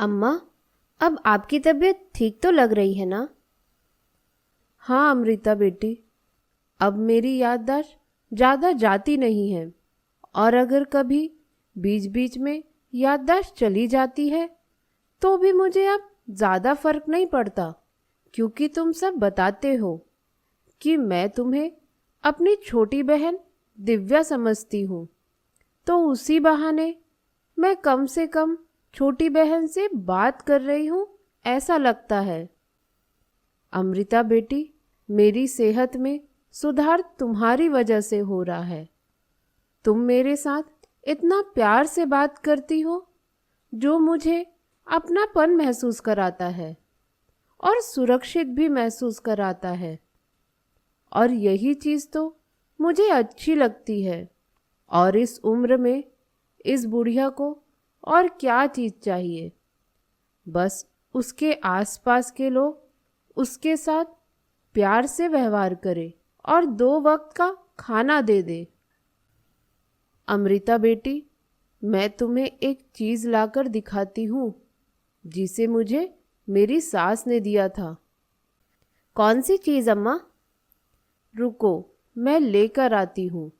अम्मा, अब आपकी तबीयत ठीक तो लग रही है ना? हाँ अमृता बेटी, अब मेरी याददाश्त ज़्यादा जाती नहीं है, और अगर कभी बीच बीच में याददाश्त चली जाती है तो भी मुझे अब ज़्यादा फर्क नहीं पड़ता, क्योंकि तुम सब बताते हो कि मैं तुम्हें अपनी छोटी बहन दिव्या समझती हूँ। तो उसी बहाने मैं कम से कम छोटी बहन से बात कर रही हूँ, ऐसा लगता है। अमृता बेटी, मेरी सेहत में सुधार तुम्हारी वजह से हो रहा है। तुम मेरे साथ इतना प्यार से बात करती हो, जो मुझे अपनापन महसूस कराता है और सुरक्षित भी महसूस कराता है। और यही चीज़ तो मुझे अच्छी लगती है। और इस उम्र में इस बुढ़िया को और क्या चीज़ चाहिए? बस उसके आसपास के लोग उसके साथ प्यार से व्यवहार करें और 2 वक्त का खाना दे दे। अमृता बेटी, मैं तुम्हें एक चीज़ लाकर दिखाती हूँ, जिसे मुझे मेरी सास ने दिया था। कौन सी चीज़ अम्मा? रुको, मैं लेकर आती हूँ।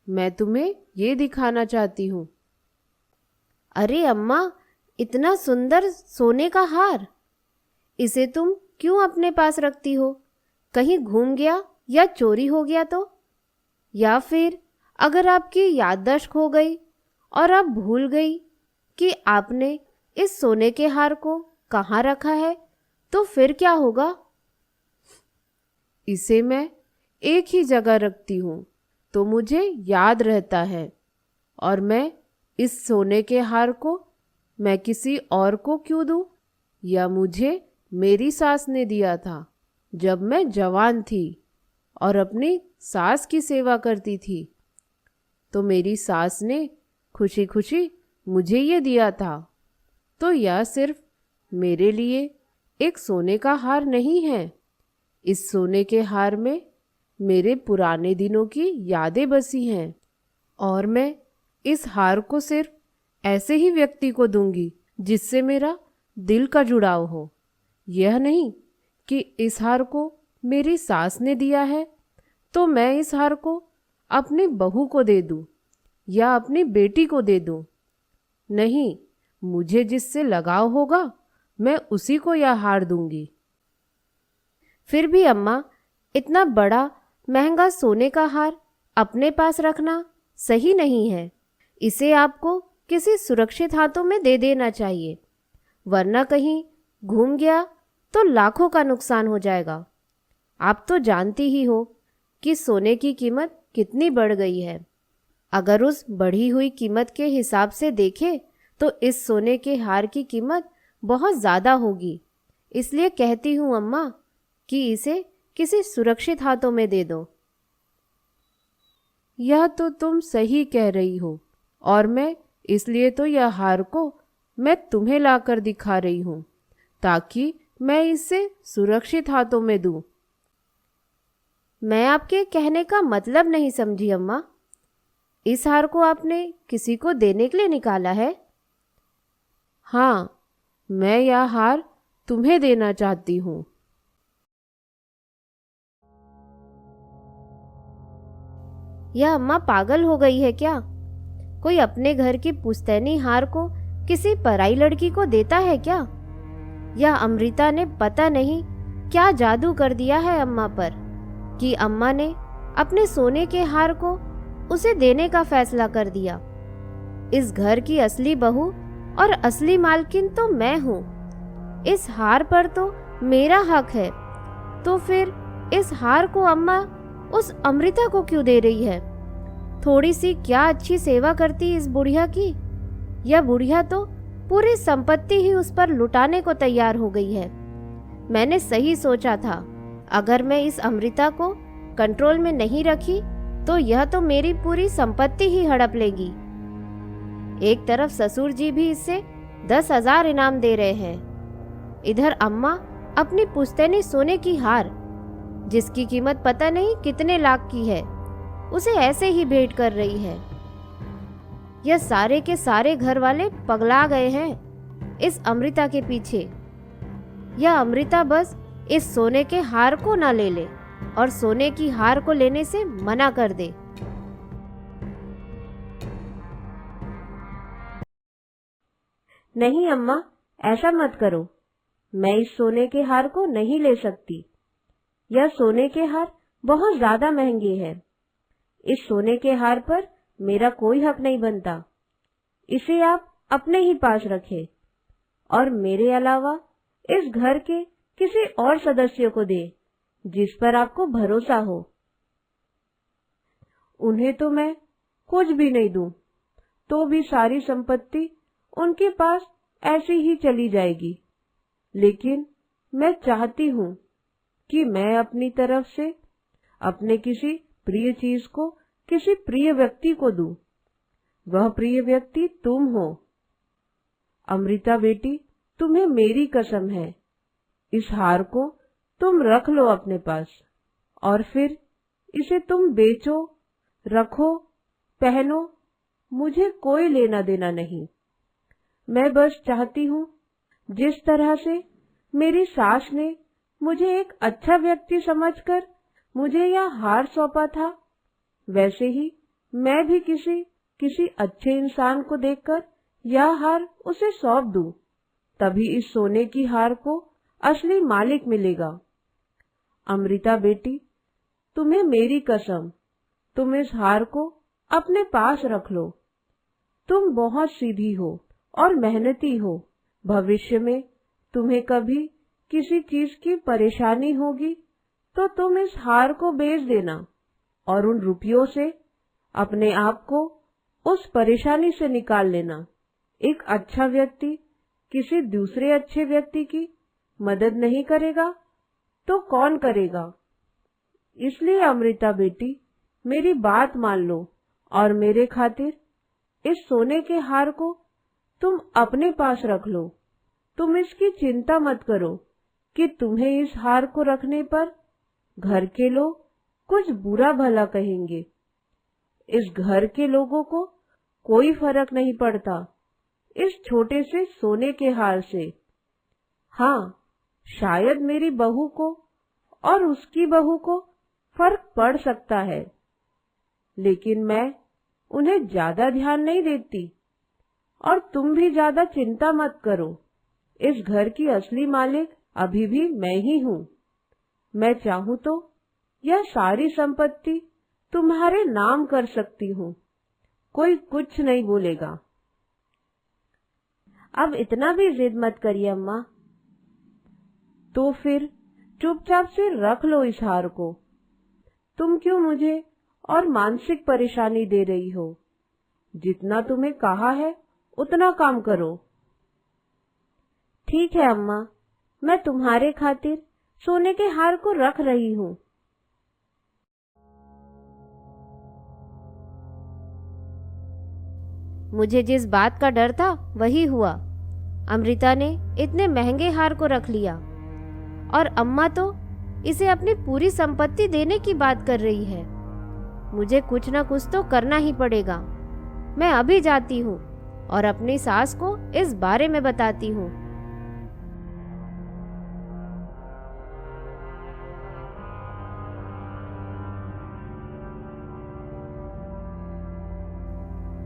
मैं तुम्हें ये दिखाना चाहती हूँ। अरे अम्मा, इतना सुंदर सोने का हार! इसे तुम क्यों अपने पास रखती हो? कहीं घूम गया या चोरी हो गया तो? या फिर अगर आपकी याददाश्त खो गई और आप भूल गई कि आपने इस सोने के हार को कहाँ रखा है, तो फिर क्या होगा? इसे मैं एक ही जगह रखती हूँ तो मुझे याद रहता है, और मैं इस सोने के हार को मैं किसी और को क्यों दूँ? या मुझे मेरी सास ने दिया था जब मैं जवान थी और अपनी सास की सेवा करती थी। तो मेरी सास ने खुशी खुशी मुझे ये दिया था। तो यह सिर्फ मेरे लिए एक सोने का हार नहीं है। इस सोने के हार में मेरे पुराने दिनों की यादें बसी हैं, और मैं इस हार को सिर्फ ऐसे ही व्यक्ति को दूंगी जिससे मेरा दिल का जुड़ाव हो। यह नहीं कि इस हार को मेरी सास ने दिया है तो मैं इस हार को अपनी बहू को दे दूं या अपनी बेटी को दे दूं। नहीं, मुझे जिससे लगाव होगा मैं उसी को यह हार दूंगी। फिर भी अम्मा, इतना बड़ा महंगा सोने का हार अपने पास रखना सही नहीं है। इसे आपको किसी सुरक्षित हाथों में दे देना चाहिए, वरना कहीं घूम गया तो लाखों का नुकसान हो जाएगा। आप तो जानती ही हो कि सोने की कीमत कितनी बढ़ गई है। अगर उस बढ़ी हुई कीमत के हिसाब से देखें तो इस सोने के हार की कीमत बहुत ज़्यादा होगी। इसलिए कहती हूँ अम्मा कि इसे किसी सुरक्षित हाथों में दे दो। यह तो तुम सही कह रही हो, और मैं इसलिए तो यह हार को मैं तुम्हें लाकर दिखा रही हूँ, ताकि मैं इसे सुरक्षित हाथों में दूं। मैं आपके कहने का मतलब नहीं समझी अम्मा। इस हार को आपने किसी को देने के लिए निकाला है? हाँ, मैं यह हार तुम्हें देना चाहती हूँ। यह अम्मा पागल हो गई है क्या? कोई अपने घर की पुश्तैनी हार को किसी पराई लड़की को देता है क्या? यह अमृता ने पता नहीं क्या जादू कर दिया है अम्मा पर, कि अम्मा ने अपने सोने के हार को उसे देने का फैसला कर दिया। इस घर की असली बहू और असली मालकिन तो मैं हूँ। इस हार पर तो मेरा हक है। तो फिर इस हार को अम्मा उस अमृता को क्यों दे रही है? थोड़ी सी क्या अच्छी सेवा करती इस बुढ़िया की। यह बुढ़िया तो पूरी संपत्ति ही उस पर लुटाने को तैयार हो गई है। मैंने सही सोचा था। अगर मैं इस अमृता को कंट्रोल में नहीं रखी तो यह तो मेरी पूरी संपत्ति ही हड़प लेगी। एक तरफ ससुर जी भी इससे 10,000 इनाम दे रहे हैं। इधर अम्मा अपनी पुश्तैनी सोने की हार, जिसकी कीमत पता नहीं कितने लाख की है, उसे ऐसे ही भेंट कर रही है। यह सारे के सारे घर वाले पगला गए हैं इस अमृता के पीछे। यह अमृता बस इस सोने के हार को ना ले ले और सोने की हार को लेने से मना कर दे। नहीं अम्मा, ऐसा मत करो। मैं इस सोने के हार को नहीं ले सकती। यह सोने के हार बहुत ज्यादा महंगे हैं। इस सोने के हार पर मेरा कोई हक नहीं बनता। इसे आप अपने ही पास रखें और मेरे अलावा इस घर के किसी और सदस्य को दे जिस पर आपको भरोसा हो। उन्हें तो मैं कुछ भी नहीं दूं, तो भी सारी संपत्ति उनके पास ऐसी ही चली जाएगी। लेकिन मैं चाहती हूँ कि मैं अपनी तरफ से अपने किसी प्रिय चीज को किसी प्रिय व्यक्ति को दूं। वह प्रिय व्यक्ति तुम हो। अमृता बेटी, तुम्हें मेरी कसम है, इस हार को तुम रख लो अपने पास और फिर इसे तुम बेचो, रखो, पहनो, मुझे कोई लेना देना नहीं। मैं बस चाहती हूँ जिस तरह से मेरी सास ने मुझे एक अच्छा व्यक्ति समझकर मुझे यह हार सौंपा था, वैसे ही मैं भी किसी अच्छे इंसान को देखकर यह हार उसे सौंप दूं। तभी इस सोने की हार को असली मालिक मिलेगा। अमृता बेटी, तुम्हें मेरी कसम, तुम इस हार को अपने पास रख लो। तुम बहुत सीधी हो और मेहनती हो। भविष्य में तुम्हें कभी किसी चीज की परेशानी होगी तो तुम इस हार को बेच देना और उन रुपयों से अपने आप को उस परेशानी से निकाल लेना। एक अच्छा व्यक्ति किसी दूसरे अच्छे व्यक्ति की मदद नहीं करेगा तो कौन करेगा? इसलिए अमृता बेटी, मेरी बात मान लो और मेरे खातिर इस सोने के हार को तुम अपने पास रख लो। तुम इसकी चिंता मत करो कि तुम्हें इस हार को रखने पर घर के लोग कुछ बुरा भला कहेंगे। इस घर के लोगों को कोई फर्क नहीं पड़ता इस छोटे से सोने के हार से। हाँ, शायद मेरी बहू को और उसकी बहू को फर्क पड़ सकता है, लेकिन मैं उन्हें ज्यादा ध्यान नहीं देती। और तुम भी ज्यादा चिंता मत करो, इस घर की असली मालिक अभी भी मैं ही हूँ। मैं चाहूँ तो यह सारी संपत्ति तुम्हारे नाम कर सकती हूँ, कोई कुछ नहीं बोलेगा। अब इतना भी जिद मत करिए अम्मा। तो फिर चुपचाप से रख लो इस हार को। तुम क्यों मुझे और मानसिक परेशानी दे रही हो? जितना तुम्हें कहा है उतना काम करो। ठीक है अम्मा, मैं तुम्हारे खातिर सोने के हार को रख रही हूँ। मुझे जिस बात का डर था वही हुआ। अमृता ने इतने महंगे हार को रख लिया और अम्मा तो इसे अपनी पूरी संपत्ति देने की बात कर रही है। मुझे कुछ न कुछ तो करना ही पड़ेगा। मैं अभी जाती हूँ और अपनी सास को इस बारे में बताती हूँ।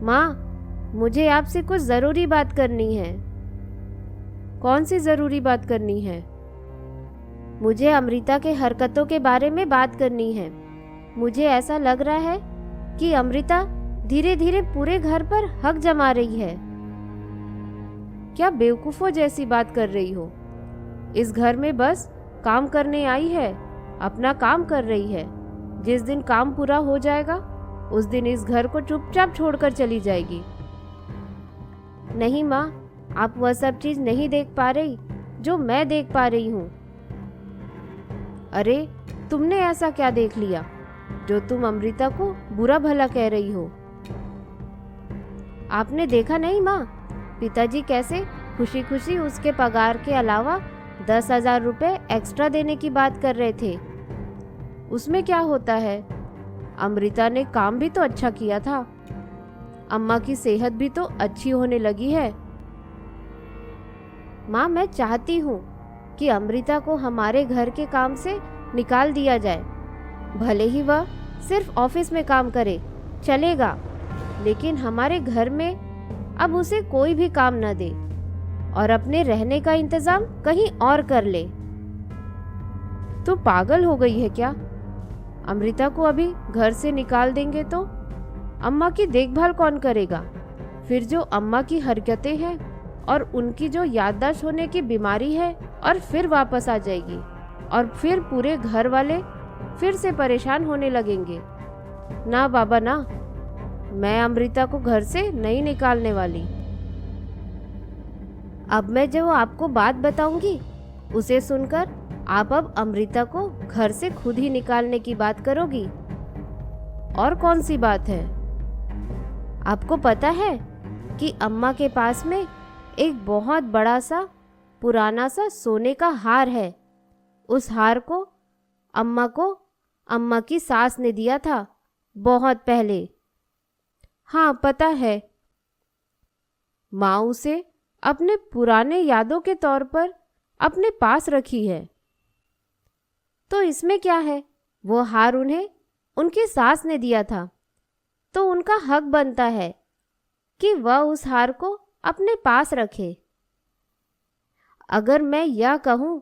माँ, मुझे आपसे कुछ जरूरी बात करनी है। कौन सी जरूरी बात करनी है? मुझे अमृता के हरकतों के बारे में बात करनी है। मुझे ऐसा लग रहा है कि अमृता धीरे धीरे पूरे घर पर हक जमा रही है। क्या बेवकूफों जैसी बात कर रही हो? इस घर में बस काम करने आई है, अपना काम कर रही है। जिस दिन काम पूरा हो जाएगा उस दिन इस घर को चुपचाप छोड़कर चली जाएगी। नहीं माँ, आप वह सब चीज नहीं देख पा रही जो मैं देख पा रही हूँ। अरे, तुमने ऐसा क्या देख लिया जो तुम अमृता को बुरा भला कह रही हो? आपने देखा नहीं माँ, पिताजी कैसे खुशी खुशी उसके पगार के अलावा 10,000 रुपये एक्स्ट्रा देने की बात कर रहे थे। उसमें क्या होता है, अमृता ने काम भी तो अच्छा किया था। अम्मा की सेहत भी तो अच्छी होने लगी है। माँ, मैं चाहती हूँ कि अमृता को हमारे घर के काम से निकाल दिया जाए। भले ही वह सिर्फ ऑफिस में काम करे, चलेगा, लेकिन हमारे घर में अब उसे कोई भी काम न दे और अपने रहने का इंतजाम कहीं और कर ले। तो पागल हो गई है क्या? अमृता को अभी घर से निकाल देंगे तो अम्मा की देखभाल कौन करेगा? फिर जो अम्मा की हरकतें हैं और उनकी जो याददाश्त होने की बीमारी है और फिर वापस आ जाएगी और फिर पूरे घर वाले फिर से परेशान होने लगेंगे। ना बाबा ना, मैं अमृता को घर से नहीं निकालने वाली। अब मैं जो आपको बात बताऊंगी उसे सुनकर आप अब अमृता को घर से खुद ही निकालने की बात करोगी। और कौन सी बात है? आपको पता है कि अम्मा के पास में एक बहुत बड़ा सा पुराना सा सोने का हार है। उस हार को अम्मा की सास ने दिया था बहुत पहले। हाँ पता है। माँ उसे अपने पुराने यादों के तौर पर अपने पास रखी है। तो इसमें क्या है, वो हार उन्हें उनकी सास ने दिया था, तो उनका हक बनता है कि वह उस हार को अपने पास रखे। अगर मैं यह कहूँ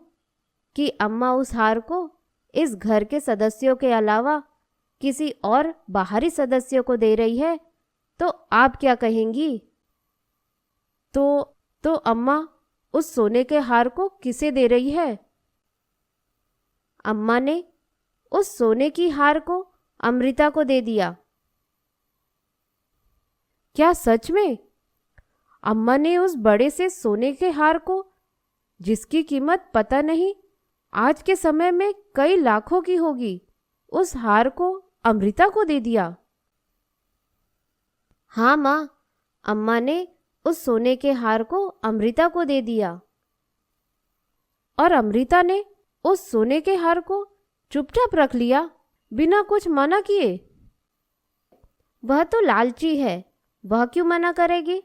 कि अम्मा उस हार को इस घर के सदस्यों के अलावा किसी और बाहरी सदस्य को दे रही है, तो आप क्या कहेंगी? तो अम्मा उस सोने के हार को किसे दे रही है? अम्मा ने उस सोने की हार को अमृता को दे दिया। क्या सच में? अम्मा ने उस बड़े से सोने के हार को, जिसकी कीमत पता नहीं आज के समय में कई लाखों की होगी, उस हार को अमृता को दे दिया? हाँ माँ, अम्मा ने उस सोने के हार को अमृता को दे दिया। और अमृता ने उस सोने के हार को चुपचाप रख लिया बिना कुछ मना किए? वह तो लालची है, वह क्यों मना करेगी?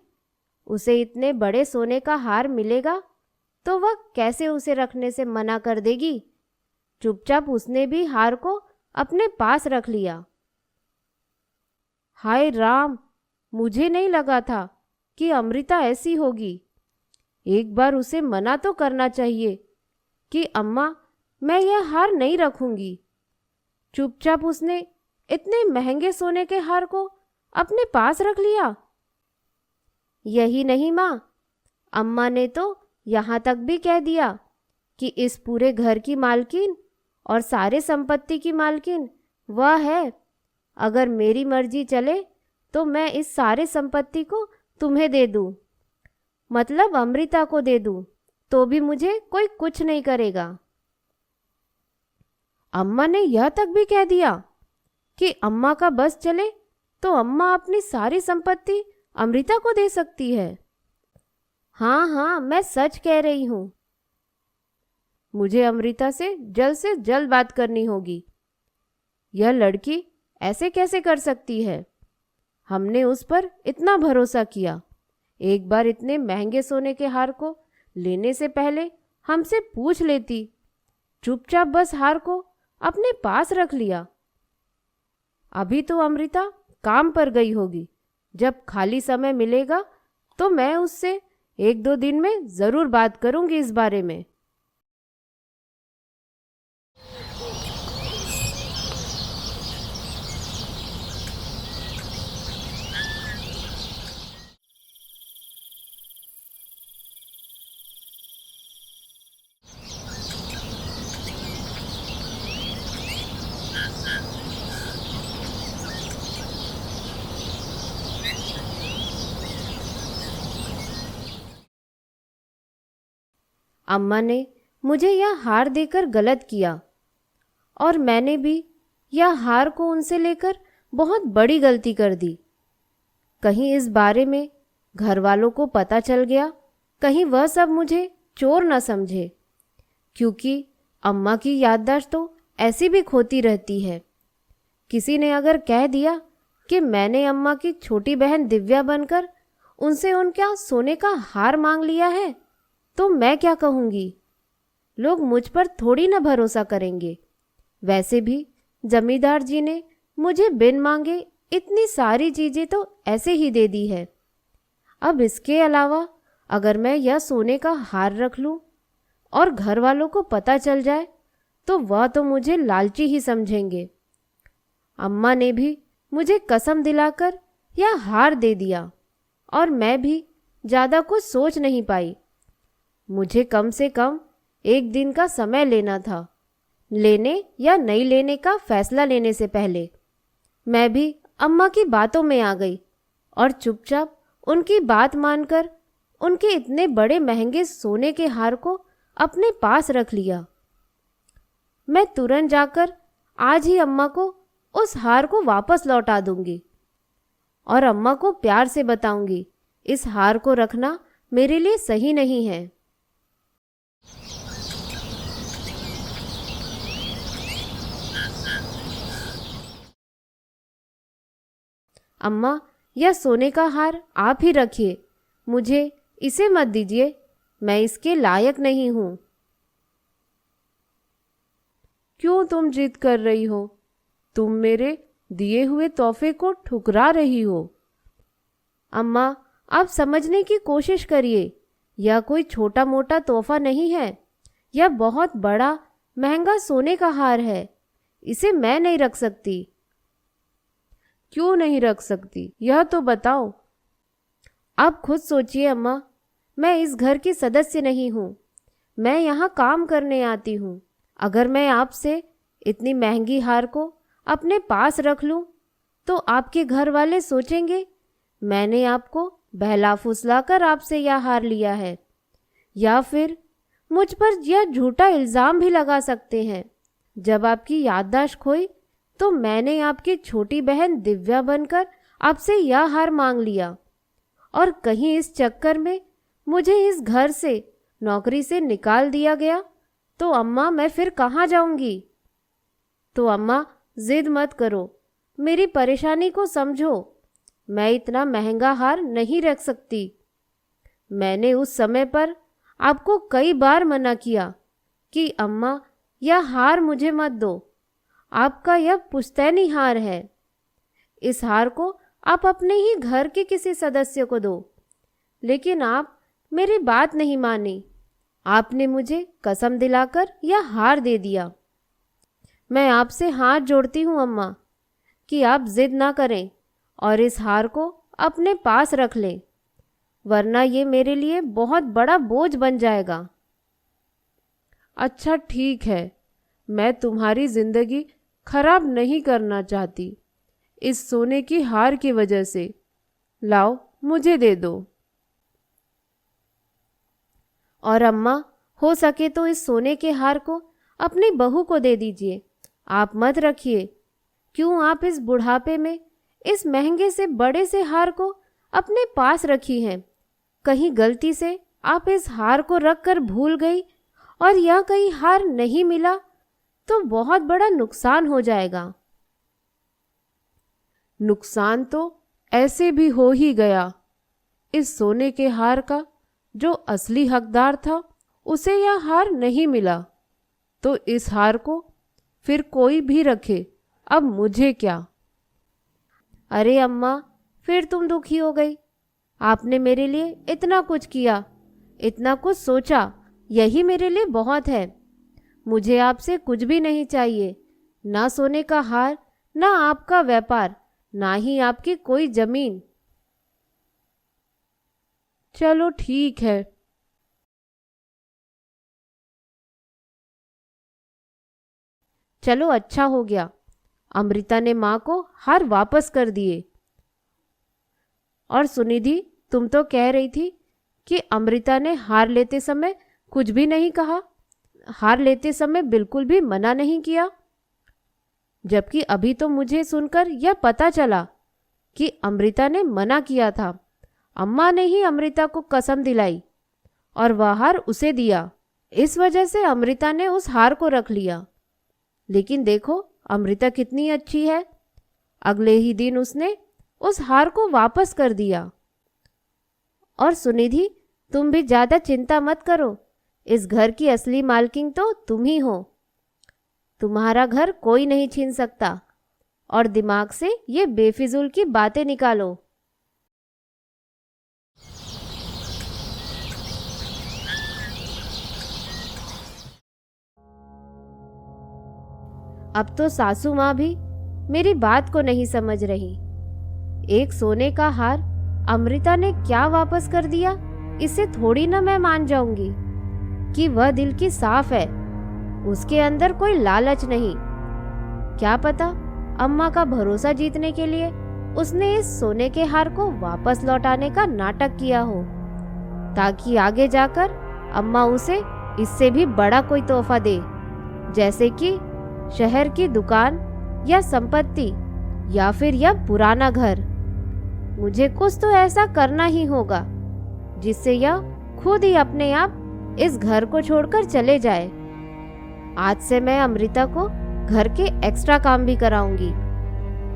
उसे इतने बड़े सोने का हार मिलेगा तो वह कैसे उसे रखने से मना कर देगी? चुपचाप उसने भी हार को अपने पास रख लिया। हाय राम, मुझे नहीं लगा था कि अमृता ऐसी होगी। एक बार उसे मना तो करना चाहिए कि अम्मा, मैं यह हार नहीं रखूंगी। चुपचाप उसने इतने महंगे सोने के हार को अपने पास रख लिया। यही नहीं माँ, अम्मा ने तो यहाँ तक भी कह दिया कि इस पूरे घर की मालकिन और सारे संपत्ति की मालकिन वह है। अगर मेरी मर्जी चले तो मैं इस सारे संपत्ति को तुम्हें दे दूँ, मतलब अमृता को दे दूँ, तो भी मुझे कोई कुछ नहीं करेगा। अम्मा ने यह तक भी कह दिया कि अम्मा का बस चले तो अम्मा अपनी सारी संपत्ति अमृता को दे सकती है। हाँ हाँ, मैं सच कह रही हूँ। मुझे अमृता से जल्द बात करनी होगी। यह लड़की ऐसे कैसे कर सकती है? हमने उस पर इतना भरोसा किया। एक बार इतने महंगे सोने के हार को लेने से पहले हमसे पूछ लेती। चुपचाप बस हार को अपने पास रख लिया। अभी तो अमृता काम पर गई होगी। जब खाली समय मिलेगा तो मैं उससे 1-2 दिन में ज़रूर बात करूंगी इस बारे में। अम्मा ने मुझे यह हार देकर गलत किया और मैंने भी यह हार को उनसे लेकर बहुत बड़ी गलती कर दी। कहीं इस बारे में घर वालों को पता चल गया कहीं वह सब मुझे चोर न समझे, क्योंकि अम्मा की याददाश्त तो ऐसी भी खोती रहती है। किसी ने अगर कह दिया कि मैंने अम्मा की छोटी बहन दिव्या बनकर उनसे उनका सोने का हार मांग लिया है, तो मैं क्या कहूँगी? लोग मुझ पर थोड़ी ना भरोसा करेंगे। वैसे भी जमींदार जी ने मुझे बिन मांगे इतनी सारी चीज़ें तो ऐसे ही दे दी है। अब इसके अलावा अगर मैं यह सोने का हार रख लूं और घर वालों को पता चल जाए तो वह तो मुझे लालची ही समझेंगे। अम्मा ने भी मुझे कसम दिलाकर यह हार दे दिया और मैं भी ज़्यादा कुछ सोच नहीं पाई। मुझे कम से कम एक दिन का समय लेना था, लेने या नहीं लेने का फैसला लेने से पहले। मैं भी अम्मा की बातों में आ गई और चुपचाप उनकी बात मानकर उनके इतने बड़े महंगे सोने के हार को अपने पास रख लिया। मैं तुरंत जाकर आज ही अम्मा को उस हार को वापस लौटा दूंगी और अम्मा को प्यार से बताऊंगी इस हार को रखना मेरे लिए सही नहीं है। अम्मा, यह सोने का हार आप ही रखिए, मुझे इसे मत दीजिए, मैं इसके लायक नहीं हूं। क्यों तुम जिद कर रही हो? तुम मेरे दिए हुए तोहफे को ठुकरा रही हो। अम्मा, आप समझने की कोशिश करिए, यह कोई छोटा मोटा तोहफा नहीं है, यह बहुत बड़ा महंगा सोने का हार है। इसे मैं नहीं रख सकती। क्यों नहीं रख सकती, यह तो बताओ। आप खुद सोचिए अम्मा, मैं इस घर की सदस्य नहीं हूँ, मैं यहाँ काम करने आती हूँ। अगर मैं आपसे इतनी महंगी हार को अपने पास रख लूँ तो आपके घर वाले सोचेंगे मैंने आपको बहला फुसला कर आपसे यह हार लिया है, या फिर मुझ पर यह झूठा इल्ज़ाम भी लगा सकते हैं। जब आपकी याददाश्त खोई तो मैंने आपकी छोटी बहन दिव्या बनकर आपसे यह हार मांग लिया और कहीं इस चक्कर में मुझे इस घर से नौकरी से निकाल दिया गया तो अम्मा मैं फिर कहाँ जाऊंगी? तो अम्मा जिद मत करो, मेरी परेशानी को समझो। मैं इतना महंगा हार नहीं रख सकती। मैंने उस समय पर आपको कई बार मना किया कि अम्मा यह हार मुझे मत दो, आपका यह पुश्तैनी हार है। इस हार को आप अपने ही घर के किसी सदस्य को दो। लेकिन आप मेरी बात नहीं मानी। आपने मुझे कसम दिलाकर यह हार दे दिया। मैं आपसे हाथ जोड़ती हूँ अम्मा कि आप जिद ना करें और इस हार को अपने पास रख लें, वरना ये मेरे लिए बहुत बड़ा बोझ बन जाएगा। अच्छा ठीक है, मैं तुम्हारी जिंदगी खराब नहीं करना चाहती इस सोने की हार की वजह से। लाओ मुझे दे दो। और अम्मा, हो सके तो इस सोने के हार को अपनी बहू को दे दीजिए, आप मत रखिए। क्यों आप इस बुढ़ापे में इस महंगे से बड़े से हार को अपने पास रखी हैं? कहीं गलती से आप इस हार को रख कर भूल गई और यह कहीं हार नहीं मिला तो बहुत बड़ा नुकसान हो जाएगा। नुकसान तो ऐसे भी हो ही गया। इस सोने के हार का जो असली हकदार था उसे यह हार नहीं मिला, तो इस हार को फिर कोई भी रखे, अब मुझे क्या। अरे अम्मा, फिर तुम दुखी हो गई। आपने मेरे लिए इतना कुछ किया, इतना कुछ सोचा, यही मेरे लिए बहुत है। मुझे आपसे कुछ भी नहीं चाहिए, ना सोने का हार, ना आपका व्यापार, ना ही आपकी कोई जमीन। चलो ठीक है। चलो अच्छा हो गया, अमृता ने माँ को हार वापस कर दिए। और सुनिधि, तुम तो कह रही थी कि अमृता ने हार लेते समय कुछ भी नहीं कहा, हार लेते समय बिल्कुल भी मना नहीं किया, जबकि अभी तो मुझे सुनकर यह पता चला कि अमृता ने मना किया था। अम्मा ने ही अमृता को कसम दिलाई और वह हार उसे दिया। इस वजह से अमृता ने उस हार को रख लिया। लेकिन देखो अमृता कितनी अच्छी है, अगले ही दिन उसने उस हार को वापस कर दिया। और सुनिधि, तुम भी ज़्यादा चिंता मत करो, इस घर की असली मालकिन तो तुम ही हो। तुम्हारा घर कोई नहीं छीन सकता, और दिमाग से ये बेफिजूल की बातें निकालो। अब तो सासू माँ भी मेरी बात को नहीं समझ रही। एक सोने का हार अमृता ने क्या वापस कर दिया, इसे थोड़ी ना मैं मान जाऊंगी कि वह दिल की साफ है, उसके अंदर कोई लालच नहीं। क्या पता अम्मा का भरोसा जीतने के लिए उसने इस सोने के हार को वापस लौटाने का नाटक किया हो, ताकि आगे जाकर अम्मा उसे इससे भी बड़ा कोई तोहफा दे, जैसे कि शहर की दुकान या संपत्ति या फिर यह पुराना घर। मुझे कुछ तो ऐसा करना ही होगा जिससे यह खुद ही अपने आप इस घर को छोड़कर चले जाए। आज से मैं अमृता को घर के एक्स्ट्रा काम भी कराऊंगी,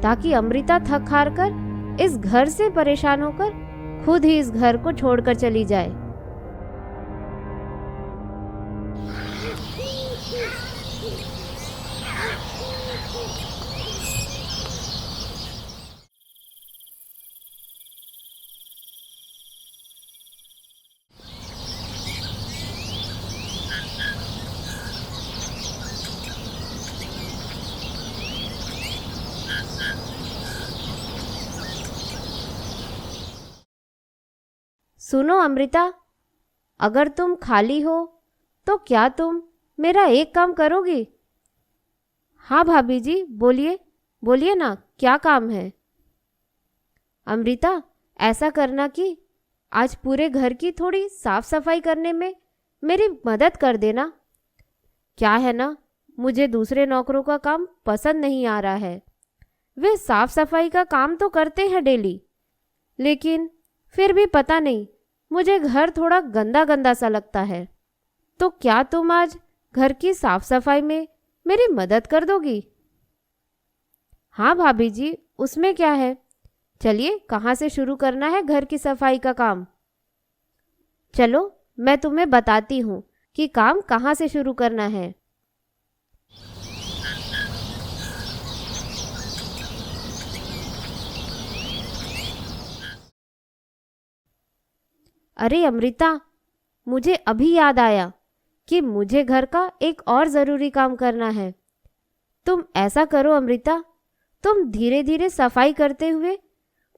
ताकि अमृता थक हार कर इस घर से परेशान होकर खुद ही इस घर को छोड़कर चली जाए। सुनो अमृता, अगर तुम खाली हो तो क्या तुम मेरा एक काम करोगी? हाँ भाभी जी, बोलिए बोलिए ना, क्या काम है? अमृता, ऐसा करना कि आज पूरे घर की थोड़ी साफ सफाई करने में मेरी मदद कर देना। क्या है ना, मुझे दूसरे नौकरों का काम पसंद नहीं आ रहा है। वे साफ सफाई का काम तो करते हैं डेली, लेकिन फिर भी पता नहीं मुझे घर थोड़ा गंदा गंदा सा लगता है। तो क्या तुम आज घर की साफ सफाई में मेरी मदद कर दोगी? हाँ भाभी जी, उसमें क्या है। चलिए, कहाँ से शुरू करना है घर की सफाई का काम? चलो मैं तुम्हें बताती हूँ कि काम कहाँ से शुरू करना है। अरे अमृता, मुझे अभी याद आया कि मुझे घर का एक और ज़रूरी काम करना है। तुम ऐसा करो अमृता, तुम धीरे धीरे सफाई करते हुए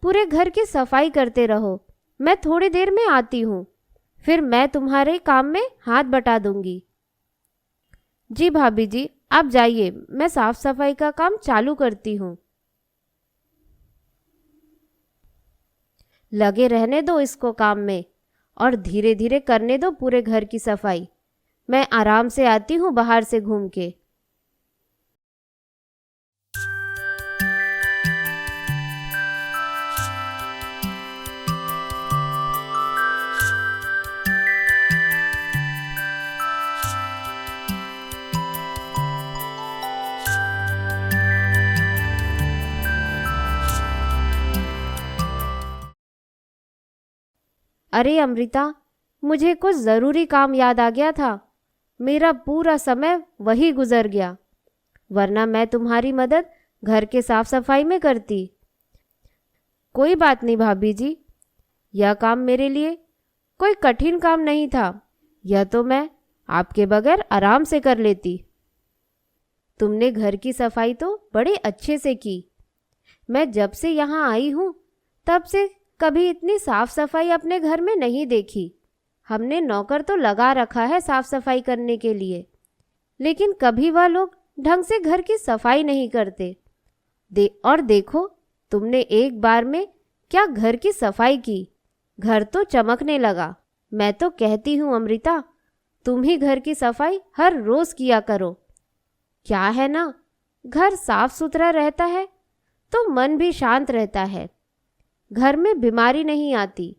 पूरे घर की सफाई करते रहो। मैं थोड़ी देर में आती हूँ, फिर मैं तुम्हारे काम में हाथ बटा दूंगी। जी भाभी जी, आप जाइए, मैं साफ सफाई का काम चालू करती हूँ। लगे रहने दो इसको काम में और धीरे धीरे करने दो पूरे घर की सफाई। मैं आराम से आती हूँ बाहर से घूम के। अरे अमृता, मुझे कुछ ज़रूरी काम याद आ गया था। मेरा पूरा समय वही गुजर गया, वरना मैं तुम्हारी मदद घर के साफ सफाई में करती। कोई बात नहीं भाभी जी, यह काम मेरे लिए कोई कठिन काम नहीं था। यह तो मैं आपके बगैर आराम से कर लेती। तुमने घर की सफाई तो बड़े अच्छे से की। मैं जब से यहाँ आई हूँ तब से कभी इतनी साफ सफाई अपने घर में नहीं देखी। हमने नौकर तो लगा रखा है साफ सफाई करने के लिए, लेकिन कभी वह लोग ढंग से घर की सफाई नहीं करते। और देखो, तुमने एक बार में क्या घर की सफाई की, घर तो चमकने लगा। मैं तो कहती हूँ अमृता, तुम ही घर की सफाई हर रोज किया करो। क्या है ना, घर साफ सुथरा रहता है तो मन भी शांत रहता है। घर में बीमारी नहीं आती,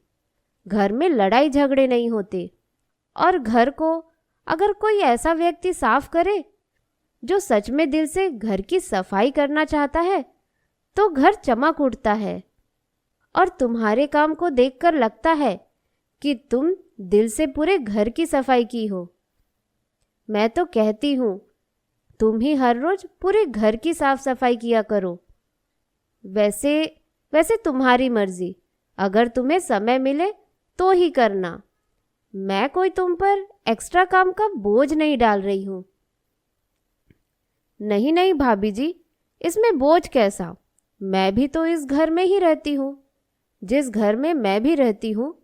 घर में लड़ाई झगड़े नहीं होते, और घर को अगर कोई ऐसा व्यक्ति साफ करे जो सच में दिल से घर की सफाई करना चाहता है, तो घर चमक उठता है और तुम्हारे काम को देखकर लगता है कि तुम दिल से पूरे घर की सफाई की हो। मैं तो कहती हूँ तुम ही हर रोज पूरे घर की साफ सफाई किया करो। वैसे वैसे तुम्हारी मर्जी, अगर तुम्हें समय मिले तो ही करना। मैं कोई तुम पर एक्स्ट्रा काम का बोझ नहीं डाल रही हूँ। नहीं नहीं भाभी जी, इसमें बोझ कैसा? मैं भी तो इस घर में ही रहती हूँ। जिस घर में मैं भी रहती हूँ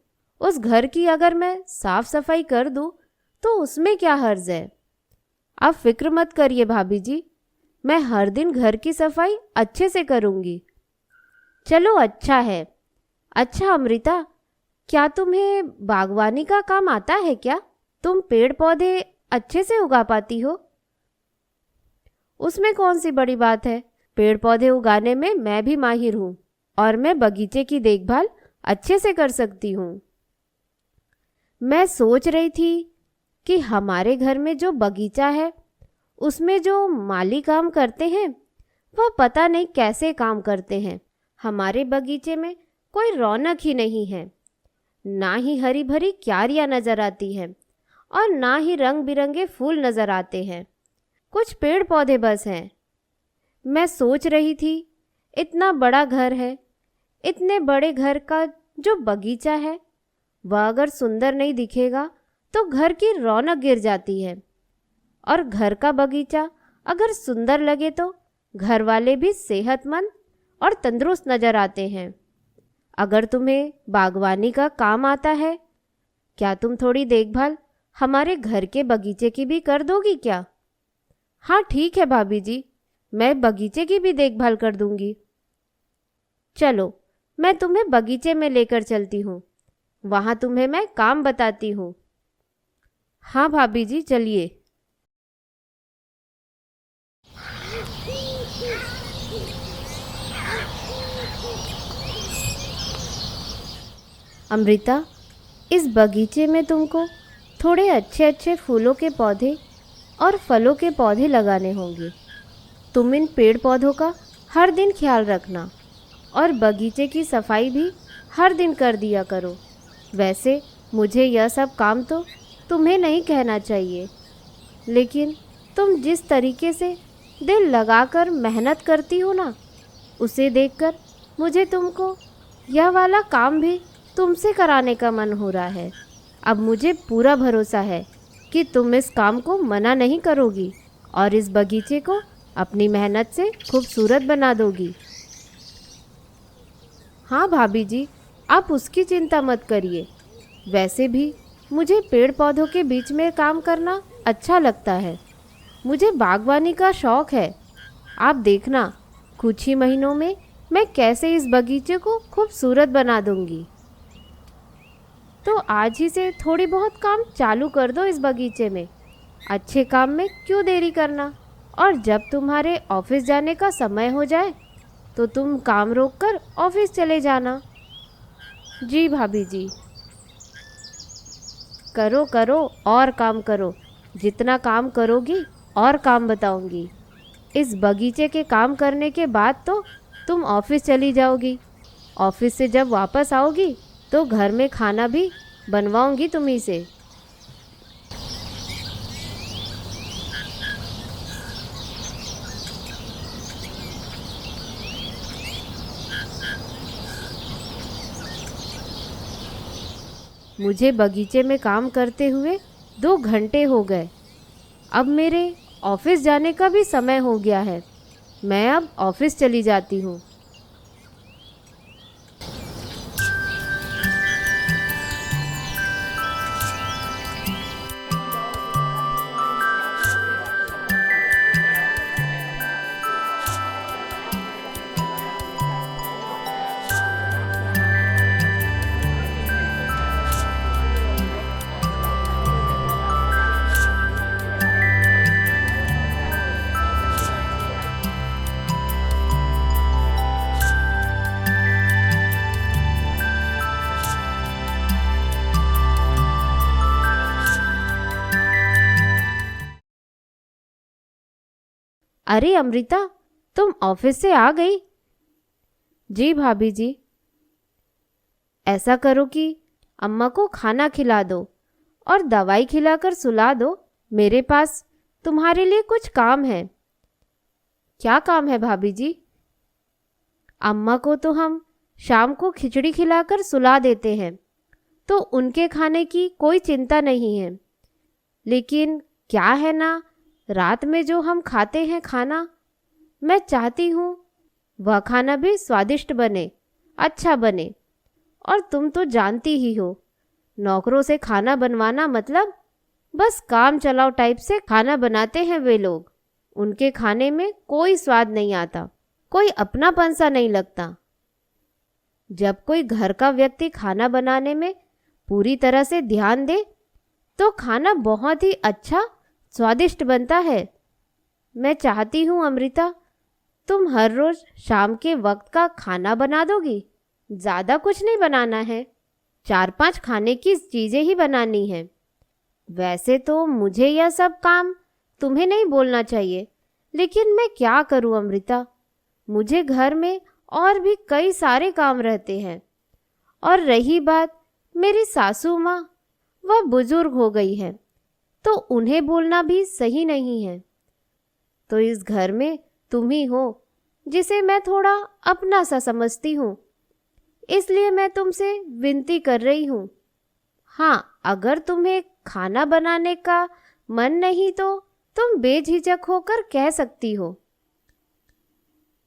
उस घर की अगर मैं साफ सफाई कर दूँ तो उसमें क्या हर्ज है? आप फिक्र मत करिए भाभी जी, मैं हर दिन घर की सफाई अच्छे से करूँगी। चलो अच्छा है। अच्छा अमृता, क्या तुम्हें बागवानी का काम आता है क्या? तुम पेड़ पौधे अच्छे से उगा पाती हो? उसमें कौन सी बड़ी बात है? पेड़ पौधे उगाने में मैं भी माहिर हूँ और मैं बगीचे की देखभाल अच्छे से कर सकती हूँ। मैं सोच रही थी कि हमारे घर में जो बगीचा है उसमें जो माली काम करते हैं वह पता नहीं कैसे काम करते हैं। हमारे बगीचे में कोई रौनक ही नहीं है, ना ही हरी भरी क्यारियां नजर आती हैं और ना ही रंग बिरंगे फूल नजर आते हैं। कुछ पेड़ पौधे बस हैं। मैं सोच रही थी इतना बड़ा घर है, इतने बड़े घर का जो बगीचा है वह अगर सुंदर नहीं दिखेगा तो घर की रौनक गिर जाती है, और घर का बगीचा अगर सुंदर लगे तो घर वाले भी सेहतमंद और तंदुरुस्त नजर आते हैं। अगर तुम्हें बागवानी का काम आता है, क्या तुम थोड़ी देखभाल हमारे घर के बगीचे की भी कर दोगी क्या? हाँ ठीक है भाभी जी, मैं बगीचे की भी देखभाल कर दूंगी। चलो मैं तुम्हें बगीचे में लेकर चलती हूँ, वहाँ तुम्हें मैं काम बताती हूँ। हाँ भाभी जी चलिए। अमृता, इस बगीचे में तुमको थोड़े अच्छे अच्छे फूलों के पौधे और फलों के पौधे लगाने होंगे। तुम इन पेड़ पौधों का हर दिन ख्याल रखना और बगीचे की सफाई भी हर दिन कर दिया करो। वैसे मुझे यह सब काम तो तुम्हें नहीं कहना चाहिए, लेकिन तुम जिस तरीके से दिल लगाकर मेहनत करती हो ना, उसे देखकर मुझे तुमको यह वाला काम भी तुमसे कराने का मन हो रहा है। अब मुझे पूरा भरोसा है कि तुम इस काम को मना नहीं करोगी और इस बगीचे को अपनी मेहनत से खूबसूरत बना दोगी। हाँ भाभी जी, आप उसकी चिंता मत करिए। वैसे भी मुझे पेड़ पौधों के बीच में काम करना अच्छा लगता है। मुझे बागवानी का शौक़ है। आप देखना कुछ ही महीनों में मैं कैसे इस बगीचे को खूबसूरत बना दूंगी। तो आज ही से थोड़ी बहुत काम चालू कर दो इस बगीचे में। अच्छे काम में क्यों देरी करना, और जब तुम्हारे ऑफिस जाने का समय हो जाए तो तुम काम रोककर ऑफिस चले जाना। जी भाभी जी। करो करो और काम करो, जितना काम करोगी और काम बताऊंगी। इस बगीचे के काम करने के बाद तो तुम ऑफिस चली जाओगी। ऑफिस से जब वापस आओगी तो घर में खाना भी बनवाऊंगी तुम्ही से। मुझे बगीचे में काम करते हुए 2 घंटे हो गए। अब मेरे ऑफिस जाने का भी समय हो गया है। मैं अब ऑफिस चली जाती हूँ। अरे अमृता, तुम ऑफिस से आ गई? जी भाभी जी। ऐसा करो कि अम्मा को खाना खिला दो और दवाई खिलाकर सुला दो। मेरे पास तुम्हारे लिए कुछ काम है। क्या काम है भाभी जी? अम्मा को तो हम शाम को खिचड़ी खिलाकर सुला देते हैं, तो उनके खाने की कोई चिंता नहीं है। लेकिन क्या है ना, रात में जो हम खाते हैं खाना, मैं चाहती हूँ वह खाना भी स्वादिष्ट बने, अच्छा बने। और तुम तो जानती ही हो, नौकरों से खाना बनवाना मतलब बस काम चलाओ टाइप से खाना बनाते हैं वे लोग। उनके खाने में कोई स्वाद नहीं आता, कोई अपनापन सा नहीं लगता। जब कोई घर का व्यक्ति खाना बनाने में पूरी तरह से ध्यान दे तो खाना बहुत ही अच्छा स्वादिष्ट बनता है। मैं चाहती हूँ अमृता, तुम हर रोज शाम के वक्त का खाना बना दोगी। ज़्यादा कुछ नहीं बनाना है, 4-5 खाने की चीज़ें ही बनानी है। वैसे तो मुझे यह सब काम तुम्हें नहीं बोलना चाहिए, लेकिन मैं क्या करूँ अमृता, मुझे घर में और भी कई सारे काम रहते हैं। और रही बात मेरी सासू माँ, वह बुजुर्ग हो गई है, तो उन्हें बोलना भी सही नहीं है। तो इस घर में तुम ही हो जिसे मैं थोड़ा अपना सा समझती हूँ, इसलिए मैं तुमसे विनती कर रही हूँ। हाँ, अगर तुम्हें खाना बनाने का मन नहीं तो तुम बेझिझक होकर कह सकती हो।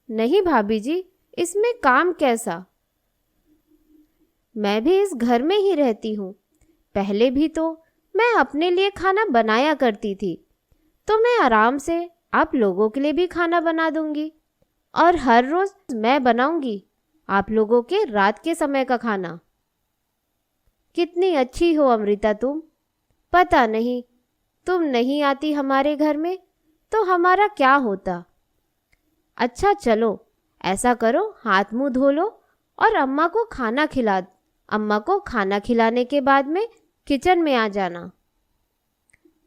नहीं भाभी जी, इसमें काम कैसा? मैं भी इस घर में ही रहती हूँ। पहले भी तो मैं अपने लिए खाना बनाया करती थी, तो मैं आराम से आप लोगों के लिए भी खाना बना दूंगी। और हर रोज मैं बनाऊंगी आप लोगों के रात के समय का खाना। कितनी अच्छी हो अमृता तुम। पता नहीं, तुम नहीं आती हमारे घर में तो हमारा क्या होता। अच्छा चलो, ऐसा करो, हाथ मुंह धो लो और अम्मा को खाना खिलाने के बाद में किचन में आ जाना।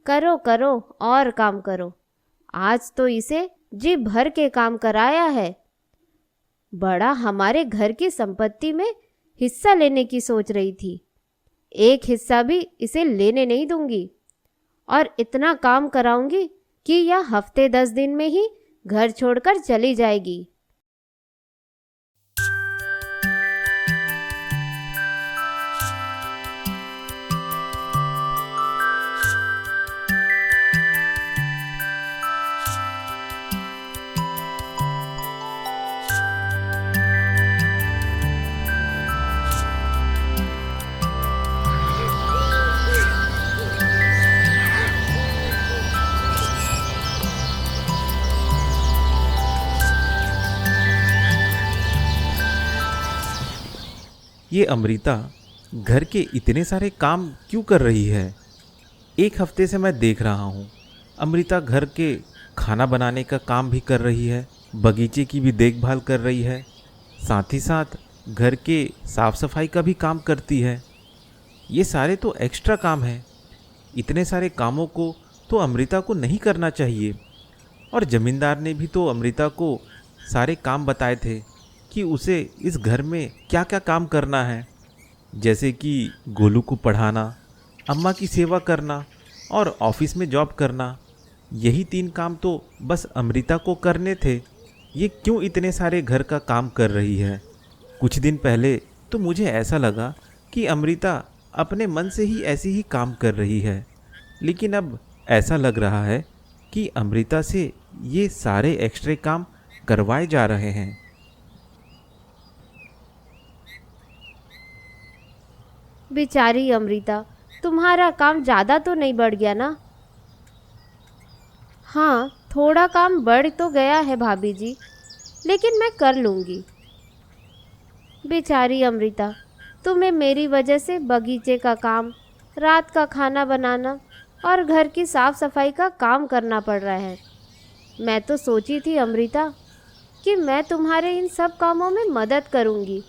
करो करो और काम करो। आज तो इसे जी भर के काम कराया है। बड़ा हमारे घर की संपत्ति में हिस्सा लेने की सोच रही थी, एक हिस्सा भी इसे लेने नहीं दूंगी। और इतना काम कराऊंगी कि यह हफ्ते 10 दिन में ही घर छोड़कर चली जाएगी। ये अमृता घर के इतने सारे काम क्यों कर रही है? एक हफ्ते से मैं देख रहा हूँ अमृता घर के खाना बनाने का काम भी कर रही है, बगीचे की भी देखभाल कर रही है, साथ ही साथ घर के साफ सफाई का भी काम करती है। ये सारे तो एक्स्ट्रा काम हैं। इतने सारे कामों को तो अमृता को नहीं करना चाहिए। और ज़मींदार ने भी तो अमृता को सारे काम बताए थे कि उसे इस घर में क्या क्या काम करना है, जैसे कि गोलू को पढ़ाना, अम्मा की सेवा करना और ऑफिस में जॉब करना। यही 3 काम तो बस अमृता को करने थे। ये क्यों इतने सारे घर का काम कर रही है? कुछ दिन पहले तो मुझे ऐसा लगा कि अमृता अपने मन से ही ऐसे ही काम कर रही है, लेकिन अब ऐसा लग रहा है कि अमृता से ये सारे एक्स्ट्रा काम करवाए जा रहे हैं। बेचारी अमृता, तुम्हारा काम ज़्यादा तो नहीं बढ़ गया ना? हाँ, थोड़ा काम बढ़ तो गया है भाभी जी, लेकिन मैं कर लूँगी। बेचारी अमृता, तुम्हें मेरी वजह से बगीचे का काम, रात का खाना बनाना और घर की साफ सफाई का काम करना पड़ रहा है। मैं तो सोची थी अमृता कि मैं तुम्हारे इन सब कामों में मदद करूँगी,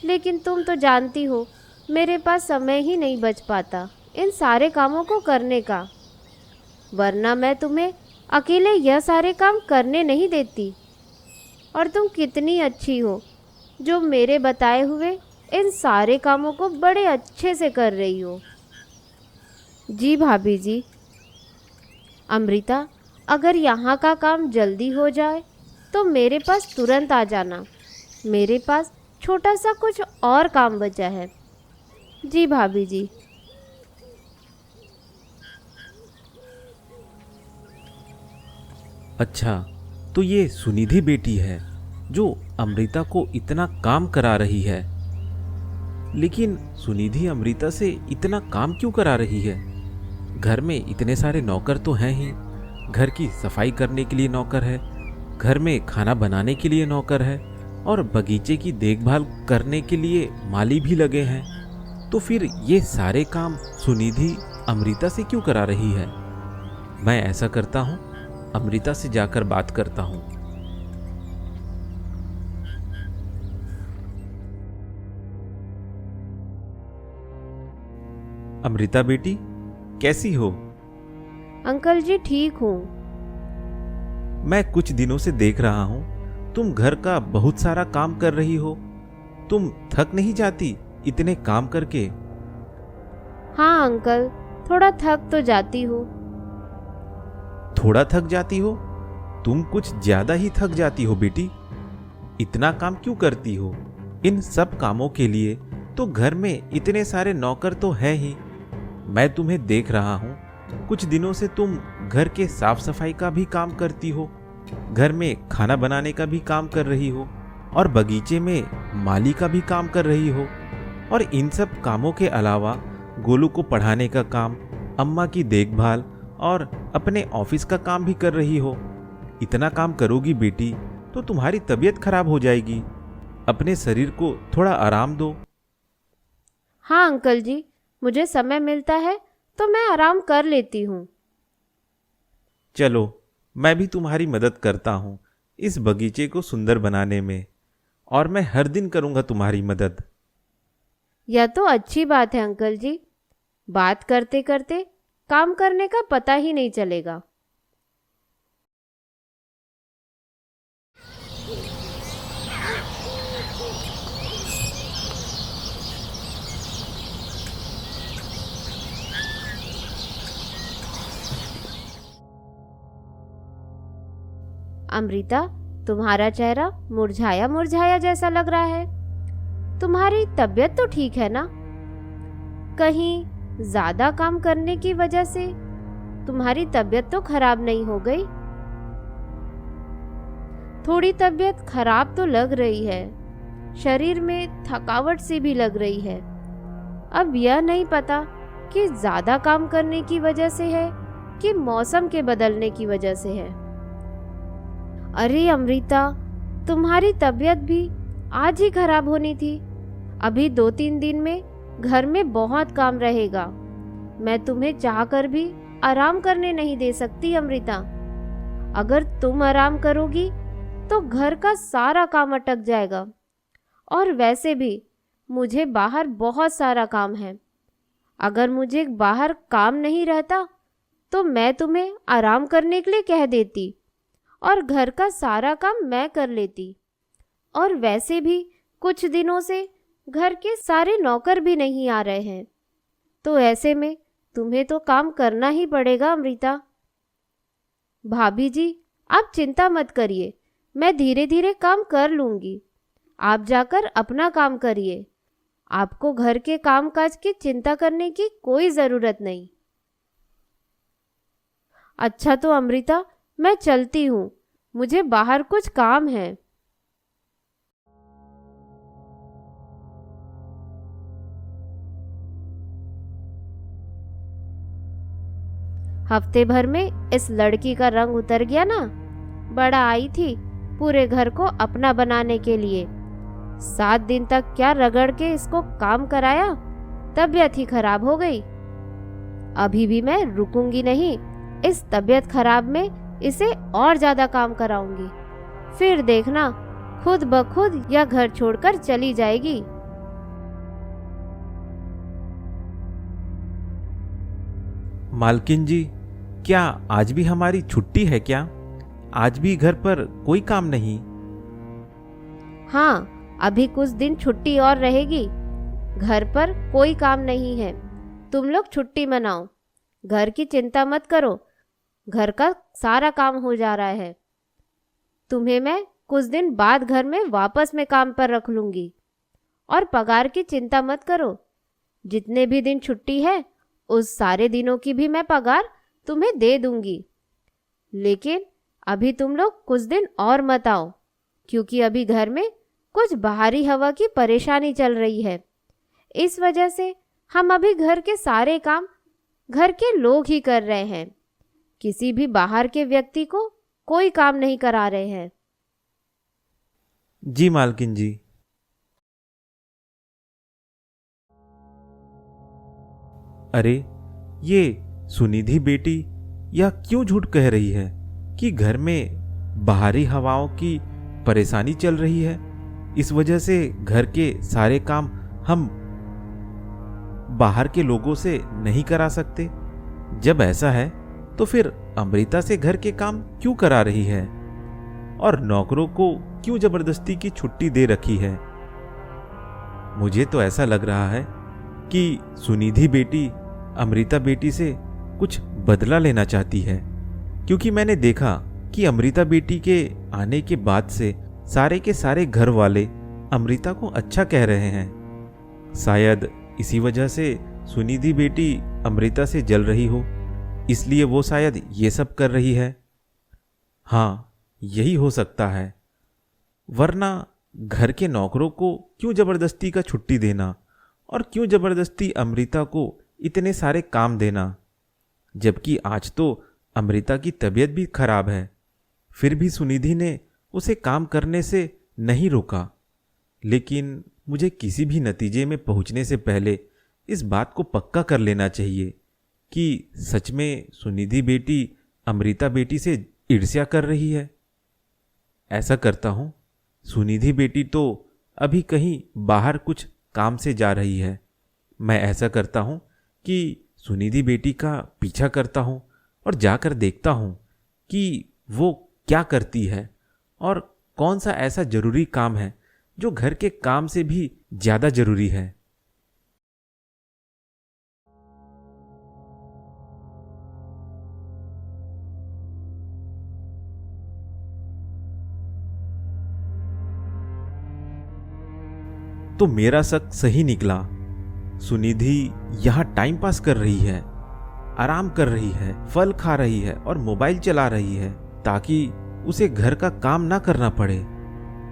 लेकिन तुम तो जानती हो मेरे पास समय ही नहीं बच पाता इन सारे कामों को करने का। वरना मैं तुम्हें अकेले यह सारे काम करने नहीं देती। और तुम कितनी अच्छी हो जो मेरे बताए हुए इन सारे कामों को बड़े अच्छे से कर रही हो। जी भाभी जी। अमृता, अगर यहाँ का काम जल्दी हो जाए तो मेरे पास तुरंत आ जाना। मेरे पास छोटा सा कुछ और काम बचा है। जी भाभी जी। अच्छा, तो ये सुनिधि बेटी है जो अमृता को इतना काम करा रही है। लेकिन सुनिधि अमृता से इतना काम क्यों करा रही है? घर में इतने सारे नौकर तो हैं ही। घर की सफाई करने के लिए नौकर है, घर में खाना बनाने के लिए नौकर है, और बगीचे की देखभाल करने के लिए माली भी लगे हैं। तो फिर ये सारे काम सुनिधि अमृता से क्यों करा रही है? मैं ऐसा करता हूँ, अमृता से जाकर बात करता हूँ। अमृता बेटी, कैसी हो? अंकल जी, ठीक हूँ। मैं कुछ दिनों से देख रहा हूँ तुम घर का बहुत सारा काम कर रही हो। तुम थक नहीं जाती इतने काम करके? हाँ अंकल, थोड़ा थक तो जाती हूँ। थोड़ा थक जाती हो? तुम कुछ ज्यादा ही थक जाती हो बेटी। इतना काम क्यों करती हो? इन सब कामों के लिए तो घर में इतने सारे नौकर तो हैं ही। मैं तुम्हें देख रहा हूँ, कुछ दिनों से तुम घर के साफ सफाई का भी काम करती हो, घर में खाना बनाने का भी काम कर रही हो, और बगीचे में माली का भी काम कर रही हो। और इन सब कामों के अलावा गोलू को पढ़ाने का काम, अम्मा की देखभाल और अपने ऑफिस का काम भी कर रही हो। इतना काम करोगी बेटी तो तुम्हारी तबीयत खराब हो जाएगी। अपने शरीर को थोड़ा आराम दो। हाँ अंकल जी, मुझे समय मिलता है तो मैं आराम कर लेती हूँ। चलो, मैं भी तुम्हारी मदद करता हूँ इस बगीचे को सुंदर बनाने में, और मैं हर दिन करूँगा तुम्हारी मदद। यह तो अच्छी बात है अंकल जी। बात करते करते काम करने का पता ही नहीं चलेगा। अमृता, तुम्हारा चेहरा मुरझाया मुरझाया जैसा लग रहा है। तुम्हारी तबीयत तो ठीक है ना? कहीं ज्यादा काम करने की वजह से तुम्हारी तबीयत तो खराब नहीं हो गई? थोड़ी तबीयत खराब तो लग रही है, शरीर में थकावट सी भी लग रही है। अब यह नहीं पता कि ज्यादा काम करने की वजह से है कि मौसम के बदलने की वजह से है। अरे अमृता, तुम्हारी तबीयत भी आज ही खराब होनी थी। अभी 2-3 दिन में घर में बहुत काम रहेगा। मैं तुम्हें चाहकर भी आराम करने नहीं दे सकती अमृता। अगर तुम आराम करोगी तो घर का सारा काम अटक जाएगा। और वैसे भी मुझे बाहर बहुत सारा काम है। अगर मुझे बाहर काम नहीं रहता तो मैं तुम्हें आराम करने के लिए कह देती और घर का सारा काम मैं कर लेती। और वैसे भी कुछ दिनों से घर के सारे नौकर भी नहीं आ रहे हैं, तो ऐसे में तुम्हें तो काम करना ही पड़ेगा अमृता। भाभी जी, आप चिंता मत करिए, मैं धीरे धीरे काम कर लूंगी। आप जाकर अपना काम करिए। आपको घर के कामकाज की चिंता करने की कोई ज़रूरत नहीं। अच्छा तो अमृता, मैं चलती हूँ, मुझे बाहर कुछ काम है। हफ्ते भर में इस लड़की का रंग उतर गया ना। बड़ा आई थी पूरे घर को अपना बनाने के लिए। 7 दिन तक क्या रगड़ के इसको काम कराया, तबीयत ही खराब हो गई। अभी भी मैं रुकूंगी नहीं, इस तबीयत खराब में इसे और ज्यादा काम कराऊंगी। फिर देखना, खुद ब खुद यह घर छोड़कर चली जाएगी। मालकिन जी, क्या आज भी हमारी छुट्टी है क्या? आज भी घर पर कोई काम नहीं? हाँ, अभी कुछ दिन छुट्टी और रहेगी। घर पर कोई काम नहीं है। तुम लोग छुट्टी मनाओ। घर की चिंता मत करो। घर का सारा काम हो जा रहा है। तुम्हें मैं कुछ दिन बाद घर में वापस में काम पर रख लूंगी। और पगार की चिंता मत करो। जितने भी दिन छुट्टी है उस सारे दिनों की भी मैं पगार तुम्हें दे दूंगी। लेकिन अभी तुम लोग कुछ दिन और मत आओ, क्योंकि अभी घर में कुछ बाहरी हवा की परेशानी चल रही है। इस वजह से हम अभी घर के सारे काम घर के लोग ही कर रहे हैं। किसी भी बाहर के व्यक्ति को कोई काम नहीं करा रहे हैं। जी मालकिन जी। अरे, ये सुनिधि बेटी यह क्यों झूठ कह रही है कि घर में बाहरी हवाओं की परेशानी चल रही है, इस वजह से घर के सारे काम हम बाहर के लोगों से नहीं करा सकते। जब ऐसा है तो फिर अमृता से घर के काम क्यों करा रही है और नौकरों को क्यों जबरदस्ती की छुट्टी दे रखी है? मुझे तो ऐसा लग रहा है कि सुनिधि बेटी अमृता बेटी से कुछ बदला लेना चाहती है, क्योंकि मैंने देखा कि अमृता बेटी के आने के बाद से सारे के सारे घर वाले अमृता को अच्छा कह रहे हैं। शायद इसी वजह से सुनिधि बेटी अमृता से जल रही हो, इसलिए वो शायद ये सब कर रही है। हाँ, यही हो सकता है। वरना घर के नौकरों को क्यों जबरदस्ती का छुट्टी देना और क्यों जबरदस्ती अमृता को इतने सारे काम देना, जबकि आज तो अमृता की तबीयत भी खराब है। फिर भी सुनिधि ने उसे काम करने से नहीं रोका। लेकिन मुझे किसी भी नतीजे में पहुंचने से पहले इस बात को पक्का कर लेना चाहिए कि सच में सुनिधि बेटी अमृता बेटी से ईर्ष्या कर रही है। ऐसा करता हूँ, सुनिधि बेटी तो अभी कहीं बाहर कुछ काम से जा रही है। मैं ऐसा करता हूँ कि सुनिधि बेटी का पीछा करता हूँ और जाकर देखता हूँ कि वो क्या करती है और कौन सा ऐसा जरूरी काम है जो घर के काम से भी ज्यादा जरूरी है। तो मेरा शक सही निकला। सुनिधि यहाँ टाइम पास कर रही है, आराम कर रही है, फल खा रही है और मोबाइल चला रही है, ताकि उसे घर का काम ना करना पड़े।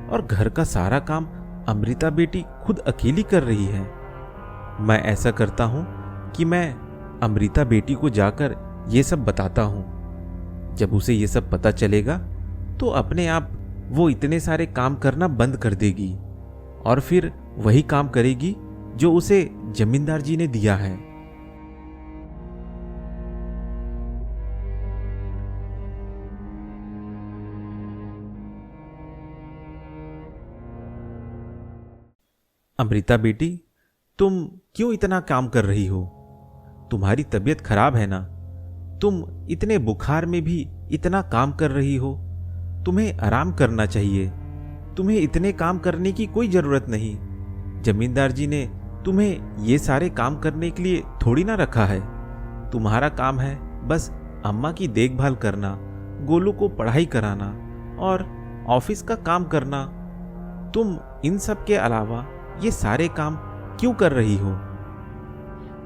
और घर का सारा काम अमृता बेटी खुद अकेली कर रही है। मैं ऐसा करता हूँ कि मैं अमृता बेटी को जाकर ये सब बताता हूँ। जब उसे ये सब पता चलेगा तो अपने आप वो इतने सारे काम करना बंद कर देगी और फिर वही काम करेगी जो उसे जमींदार जी ने दिया है। अमृता बेटी, तुम क्यों इतना काम कर रही हो? तुम्हारी तबीयत खराब है ना? तुम इतने बुखार में भी इतना काम कर रही हो। तुम्हें आराम करना चाहिए। तुम्हें इतने काम करने की कोई जरूरत नहीं। जमींदार जी ने तुम्हें ये सारे काम करने के लिए थोड़ी ना रखा है। तुम्हारा काम है बस अम्मा की देखभाल करना, गोलू को पढ़ाई कराना और ऑफिस का काम करना। तुम इन सब के अलावा ये सारे काम क्यों कर रही हो?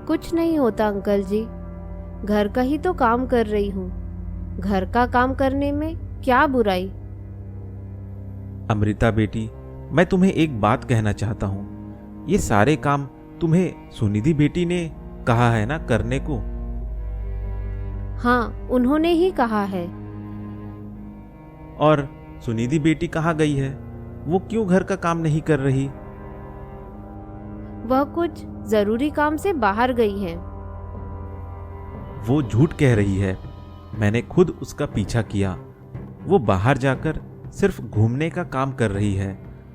कुछ नहीं होता अंकल जी, घर का ही तो काम कर रही हूँ। घर का काम करने में क्या बुराई? अमृता बेटी, मैं तुम्हें एक बात कहना चाहता हूँ। ये सारे काम तुम्हें सुनिधि बेटी ने कहा है ना करने को? हाँ, उन्होंने ही कहा है। और सुनिधि बेटी कहाँ गई है? वो क्यों घर का काम नहीं कर रही? वह कुछ जरूरी काम से बाहर गई है। वो झूठ कह रही है। मैंने खुद उसका पीछा किया। वो बाहर जाकर सिर्फ घूमने का काम कर रही है,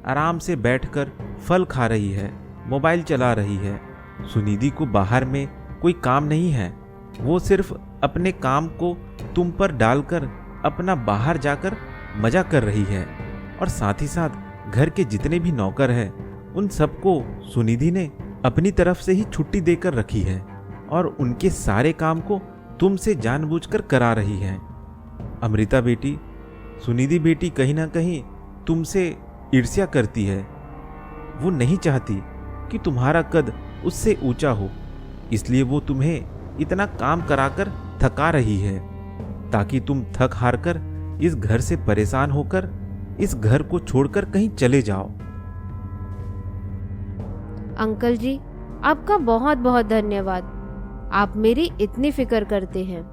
आराम से बैठकर फल खा रही है, मोबाइल चला रही है। सुनिधि को बाहर में कोई काम नहीं है। वो सिर्फ अपने काम को तुम पर डालकर अपना बाहर जाकर मजा कर रही है। और साथ ही साथ घर के जितने भी नौकर हैं उन सबको सुनिधि ने अपनी तरफ से ही छुट्टी देकर रखी है और उनके सारे काम को तुमसे जानबूझकर करा रही है। अमृता बेटी, सुनिधि बेटी कहीं ना कहीं तुमसे ईर्ष्या करती है। वो नहीं चाहती कि तुम्हारा कद उससे ऊंचा हो, इसलिए वो तुम्हें इतना काम कराकर थका रही है ताकि तुम थक हार कर इस घर से परेशान होकर इस घर को छोड़कर कहीं चले जाओ। अंकल जी, आपका बहुत बहुत धन्यवाद। आप मेरी इतनी फिक्र करते हैं,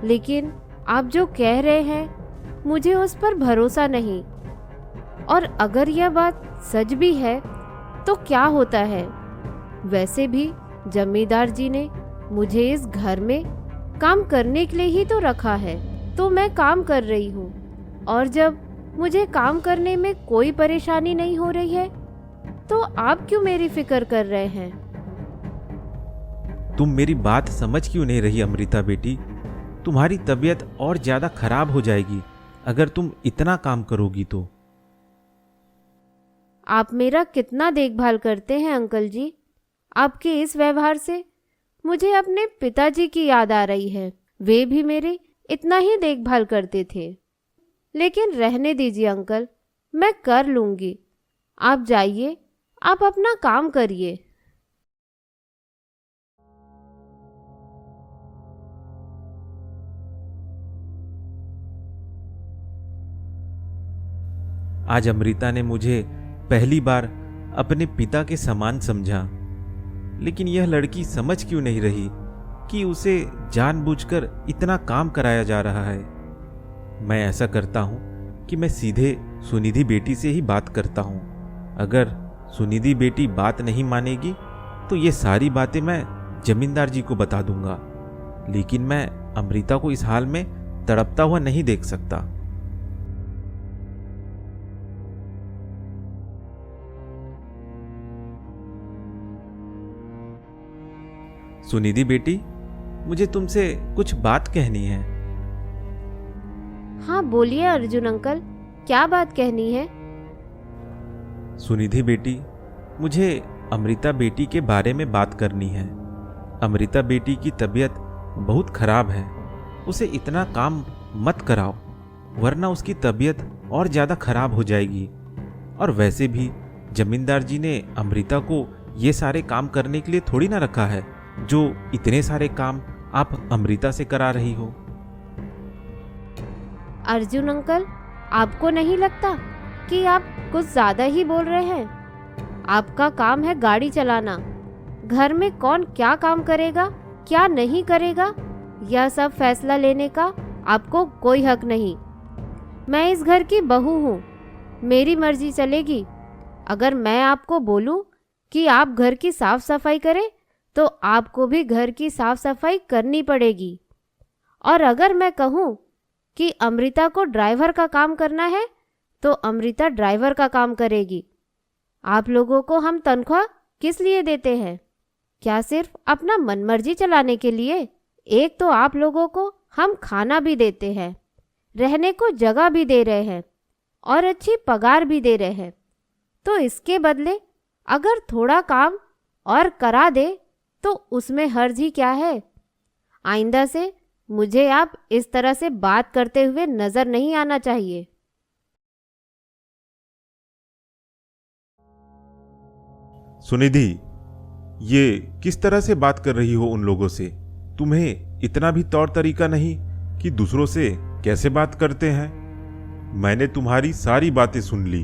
लेकिन आप जो कह रहे हैं मुझे उस पर भरोसा नहीं। और अगर यह बात सच भी है तो क्या होता है? वैसे भी जमींदार जी ने मुझे इस घर में काम करने के लिए ही तो रखा है, तो मैं काम कर रही हूँ। और जब मुझे काम करने में कोई परेशानी नहीं हो रही है तो आप क्यों मेरी फिक्र कर रहे हैं? तुम मेरी बात समझ क्यों नहीं रही अमृता बेटी? तुम्हारी तबीयत और ज्यादा खराब हो जाएगी अगर तुम इतना काम करोगी तो। आप मेरा कितना देखभाल करते हैं अंकल जी। आपके इस व्यवहार से मुझे अपने पिताजी की याद आ रही है। वे भी मेरी इतना ही देखभाल करते थे। लेकिन रहने दीजिए अंकल, मैं कर लूंगी। आप जाइए, आप अपना काम करिए। आज अमृता ने मुझे पहली बार अपने पिता के समान समझा, लेकिन यह लड़की समझ क्यों नहीं रही कि उसे जानबूझकर इतना काम कराया जा रहा है। मैं ऐसा करता हूँ कि मैं सीधे सुनिधि बेटी से ही बात करता हूँ। अगर सुनिधि बेटी बात नहीं मानेगी तो ये सारी बातें मैं जमींदार जी को बता दूंगा, लेकिन मैं अमृता को इस हाल में तड़पता हुआ नहीं देख सकता। सुनिधि बेटी, मुझे तुमसे कुछ बात कहनी है। हाँ बोलिए अर्जुन अंकल, क्या बात कहनी है? सुनिधि बेटी, मुझे अमृता बेटी के बारे में बात करनी है। अमृता बेटी की तबीयत बहुत खराब है। उसे इतना काम मत कराओ, वरना उसकी तबीयत और ज़्यादा खराब हो जाएगी। और वैसे भी जमींदार जी ने अमृता को ये सारे काम करने के लिए थोड़ी ना रखा है, जो इतने सारे काम आप अमृता से करा रही हो। अर्जुन अंकल, आपको नहीं लगता कि आप कुछ ज्यादा ही बोल रहे हैं? आपका काम है गाड़ी चलाना। घर में कौन क्या काम करेगा, क्या नहीं करेगा, यह सब फैसला लेने का आपको कोई हक नहीं। मैं इस घर की बहू हूँ, मेरी मर्जी चलेगी। अगर मैं आपको बोलूँ कि आप घर की साफ सफाई करें तो आपको भी घर की साफ सफाई करनी पड़ेगी। और अगर मैं कहूँ कि अमृता को ड्राइवर का काम करना है तो अमृता ड्राइवर का काम करेगी। आप लोगों को हम तनख्वाह किस लिए देते हैं? क्या सिर्फ अपना मनमर्जी चलाने के लिए? एक तो आप लोगों को हम खाना भी देते हैं, रहने को जगह भी दे रहे हैं और अच्छी पगार भी दे रहे हैं। तो इसके बदले अगर थोड़ा काम और करा दे तो उसमें हर्ज ही क्या है? आइंदा से मुझे आप इस तरह से बात करते हुए नजर नहीं आना चाहिए। सुनिधि, ये किस तरह से बात कर रही हो उन लोगों से? तुम्हें इतना भी तौर तरीका नहीं कि दूसरों से कैसे बात करते हैं? मैंने तुम्हारी सारी बातें सुन ली।